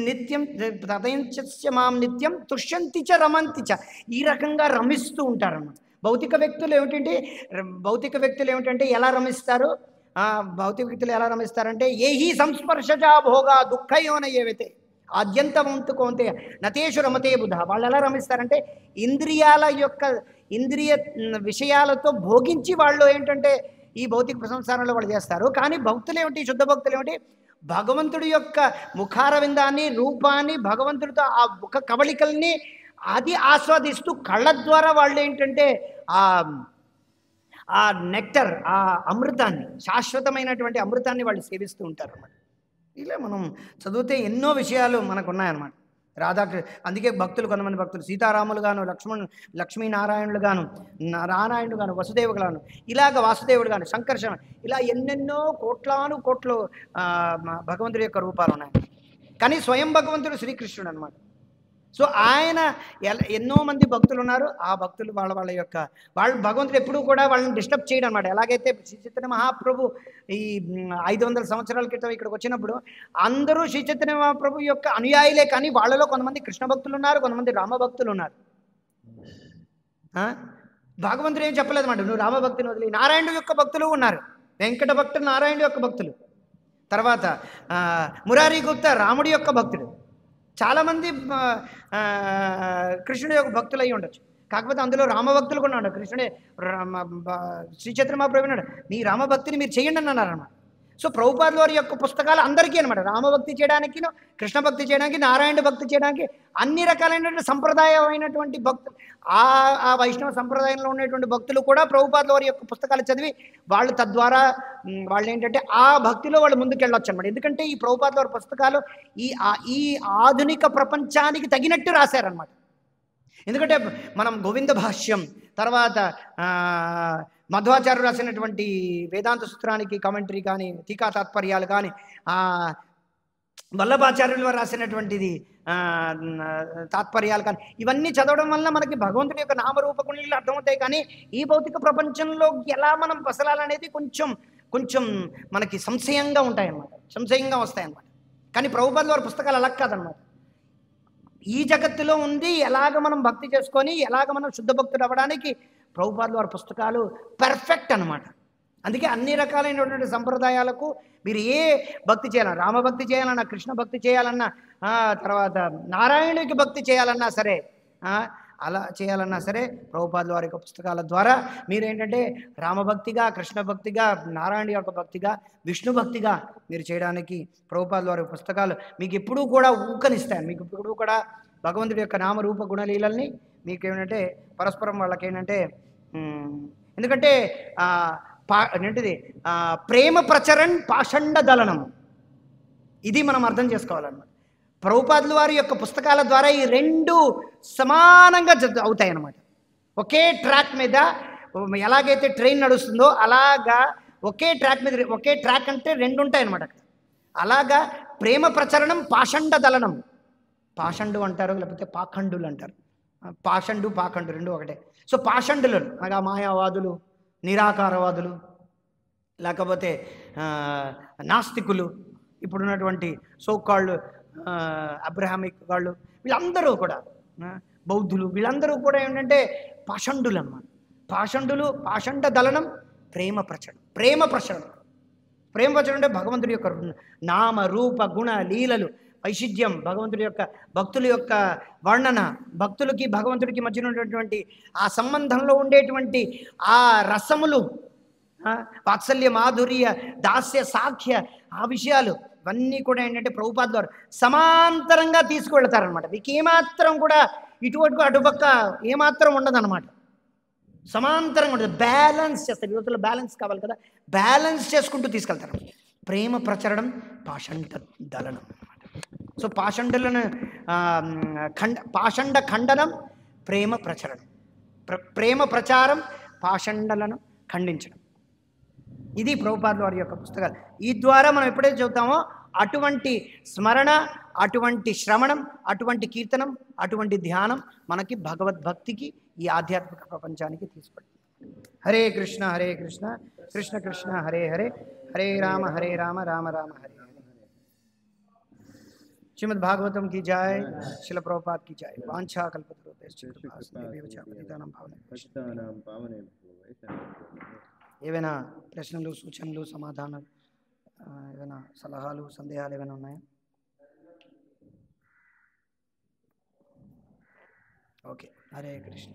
నిత్యం కథయంతస్య మాం నిత్యం తుష్యంతి చ రమంతి చ, ఈ రకంగా రమిస్తూ ఉంటారన్నమాట. భౌతిక వ్యక్తులు ఏమిటంటే ఎలా రమిస్తారు? భౌతిక వ్యక్తులు ఎలా రమిస్తారంటే ఏహి సంస్పర్శజా భోగా దుఃఖయోన ఏవైతే ఆద్యంతవంతు కోంతే నతేషు రమతే బుధ. వాళ్ళు ఎలా రమిస్తారంటే ఇంద్రియ విషయాలతో భోగించి వాళ్ళు ఏంటంటే ఈ భౌతిక సంసారంలో వాళ్ళు చేస్తారు. కానీ భక్తులు ఏమిటి, శుద్ధ భక్తులు ఏమిటి, భగవంతుడి యొక్క ముఖారవిందాన్ని రూపాన్ని భగవంతుడితో ఆ ముఖ కవళికల్ని అది ఆస్వాదిస్తూ కళ్ళ ద్వారా వాళ్ళు ఏంటంటే ఆ నెక్టర్, ఆ అమృతాన్ని, శాశ్వతమైనటువంటి అమృతాన్ని వాళ్ళు సేవిస్తూ ఉంటారు అన్నమాట. ఇలా మనం చదివితే ఎన్నో విషయాలు మనకు ఉన్నాయన్నమాట. అందుకే కొంతమంది భక్తులు సీతారాములు గాను, లక్ష్మీనారాయణులు గాను, నారాయణుడు గాను, వసుదేవుడు గాను, ఇలాగ వాసుదేవుడు గాను, సంకర్షణ, ఇలా ఎన్నెన్నో కోట్లు భగవంతుడి యొక్క రూపాలు ఉన్నాయి. కానీ స్వయం భగవంతుడు శ్రీకృష్ణుడు అనమాట. సో ఆయన ఎన్నో మంది భక్తులు ఉన్నారు. ఆ భక్తులు వాళ్ళు భగవంతుడు ఎప్పుడూ కూడా వాళ్ళని డిస్టర్బ్ చేయడం అనమాట. ఎలాగైతే శ్రీ చైతన్య మహాప్రభు ఈ 500 సంవత్సరాల క్రితం ఇక్కడికి వచ్చినప్పుడు అందరూ శ్రీ చైతన్య మహాప్రభు యొక్క అనుయాయులే, కానీ వాళ్ళలో కొంతమంది కృష్ణ భక్తులు ఉన్నారు, కొంతమంది రామ భక్తులు ఉన్నారు. భగవంతుడు ఏం చెప్పలేదు అన్నమాట, నువ్వు రామభక్తిని వదిలి. నారాయణుడు యొక్క భక్తులు ఉన్నారు, వెంకట భక్తులు నారాయణుడు యొక్క భక్తులు. తర్వాత మురారి గుప్తా రాముడి యొక్క భక్తుడు. చాలామంది కృష్ణుడి యొక్క భక్తులు అయ్యి ఉండొచ్చు, కాకపోతే అందులో రామభక్తులు కూడా ఉన్నాడు. శ్రీ చైతన్య మహాప్రభు అన్నాడు, మీ రామభక్తిని మీరు చేయండి అని అన్నారన్నమాట. సో ప్రభుపాదుల వారి యొక్క పుస్తకాలు అందరికీ అనమాట, రామభక్తి చేయడానికి, కృష్ణ భక్తి చేయడానికి, నారాయణ భక్తి చేయడానికి, అన్ని రకాలైనటువంటి సంప్రదాయమైనటువంటి భక్తులు, ఆ వైష్ణవ సంప్రదాయంలో ఉన్నటువంటి భక్తులు కూడా ప్రభుపాదుల వారి యొక్క పుస్తకాలు చదివి వాళ్ళు తద్వారా వాళ్ళు ఏంటంటే ఆ భక్తిలో వాళ్ళు ముందుకెళ్ళొచ్చు అనమాట. ఎందుకంటే ఈ ప్రభుపాదుల వారి పుస్తకాలు ఈ ఆధునిక ప్రపంచానికి తగినట్టు రాశారనమాట. ఎందుకంటే మనం గోవింద భాష్యం, తర్వాత మధ్వాచార్యులు రాసినటువంటి వేదాంత సూత్రానికి కామెంటరీ కానీ, టీకా తాత్పర్యాలు కానీ, వల్లభాచార్యులు రాసినటువంటిది తాత్పర్యాలు కానీ, ఇవన్నీ చదవడం వల్ల మనకి భగవంతుడి యొక్క నామరూప గుణాలు అర్థమవుతాయి. కానీ ఈ భౌతిక ప్రపంచంలో ఎలా మనం బసలాలనేది కొంచెం మనకి సంశయంగా ఉంటాయన్నమాట, సంశయంగా వస్తాయన్నమాట. కానీ ప్రభుపాదుల వారి పుస్తకాలు అలా కాదనమాట. ఈ జగత్తులో ఉంది ఎలాగ మనం భక్తి చేసుకొని ఎలాగ మనం శుద్ధ భక్తుడు అవ్వడానికి ప్రభుపాదుల వారి పుస్తకాలు పర్ఫెక్ట్ అనమాట. అందుకే అన్ని రకాలైనటువంటి సంప్రదాయాలకు మీరు ఏ భక్తి చేయాలన్నా, రామభక్తి చేయాలన్నా, కృష్ణ భక్తి చేయాలన్నా, తర్వాత నారాయణుడికి భక్తి చేయాలన్నా సరే, అలా చేయాలన్నా సరే ప్రభుపాదుల వారి యొక్క పుస్తకాల ద్వారా మీరేంటంటే రామభక్తిగా, కృష్ణ భక్తిగా, నారాయణ యొక్క భక్తిగా, విష్ణు భక్తిగా మీరు చేయడానికి ప్రభుపాదుల వారి పుస్తకాలు మీకు ఎప్పుడూ కూడా ఊకనిస్తాయి. మీకు ఎప్పుడూ కూడా భగవంతుడి యొక్క నామరూప గుణలీలల్ని మీకు ఏమిటంటే పరస్పరం వాళ్ళకి ఏంటంటే, ఎందుకంటే ఏంటిది ప్రేమ ప్రచరణ్ పాషండ దళనం, ఇది మనం అర్థం చేసుకోవాలన్నమాట. ప్రభుపాదుల వారి యొక్క పుస్తకాల ద్వారా ఈ రెండు సమానంగా అవుతాయి అన్నమాట. ఒకే ట్రాక్ మీద ఎలాగైతే ట్రైన్ నడుస్తుందో అలాగా ఒకే ట్రాక్ మీద, ఒకే ట్రాక్ అంటే రెండు ఉంటాయి అన్నమాట. అలాగా ప్రేమ ప్రచరణం పాషండ దళనం, పాషండు అంటారు, లేకపోతే పాఖండులు అంటారు. పాషండు పాఖండు రెండు ఒకటే. సో పాషండులు అనగా మాయావాదులు, నిరాకారవాదులు, లేకపోతే నాస్తికులు, ఇప్పుడున్నటువంటి సోకాళ్ళు అబ్రహామిక్ వాళ్ళు, వీళ్ళందరూ కూడా బౌద్ధులు, వీళ్ళందరూ కూడా ఏంటంటే పాషండులు అన్నమాట. పాషండులు, పాషండ దళనం, ప్రేమ ప్రచరణ. ప్రేమ ప్రచరణ అంటే భగవంతుడి యొక్క నామ రూప గుణ లీలలు, వైశిధ్యం, భగవంతుడి యొక్క భక్తుల యొక్క వర్ణన, భక్తులకి భగవంతుడికి మధ్యన ఉన్నటువంటి ఆ సంబంధంలో ఉండేటువంటి ఆ రసములు, వాత్సల్య మాధుర్య దాస్య సాఖ్య ఆ విషయాలు ఇవన్నీ కూడా ఏంటంటే ప్రభుపాద ద్వారా సమాంతరంగా తీసుకువెళ్తారనమాట. మీకు ఏమాత్రం కూడా ఇటువంటి అటుపక్క ఏమాత్రం ఉండదన్నమాట. సమాంతరంగా ఉంటుంది, బ్యాలెన్స్ చేస్తారు. యువతలో బ్యాలెన్స్ కావాలి కదా, బ్యాలెన్స్ చేసుకుంటూ తీసుకెళ్తారు. ప్రేమ ప్రచరణం, పాషండ దళనం అనమాట. సో పాషండులను పాషండ ఖండనం, ప్రేమ ప్రచరణం, ప్రేమ ప్రచారం, పాషండలను ఖండించడం. ఇది ప్రభుపాదుల వారి యొక్క పుస్తకాలు. ఈ ద్వారా మనం ఎప్పుడైతే చదువుతామో అటువంటి స్మరణ, అటువంటి శ్రవణం, అటువంటి కీర్తనం, అటువంటి ధ్యానం మనకి భగవద్భక్తికి, ఈ ఆధ్యాత్మిక ప్రపంచానికి తీసుకెళ్తుంది. హరే కృష్ణ కృష్ణ కృష్ణ హరే హరే, హరే రామ రామ రామ హరే హరే. శ్రీమద్ భాగవతం की जय, शिल प्रभुपाद की जय. वांछा कल्पतरुभ्यश्च कृपासिन्धुभ्यो ఏవైనా ప్రశ్నలు, సూచనలు, సమాధానాలు, ఏమైనా సలహాలు, సందేహాలు ఏమైనా ఉన్నాయా? ఓకే. హరే కృష్ణ.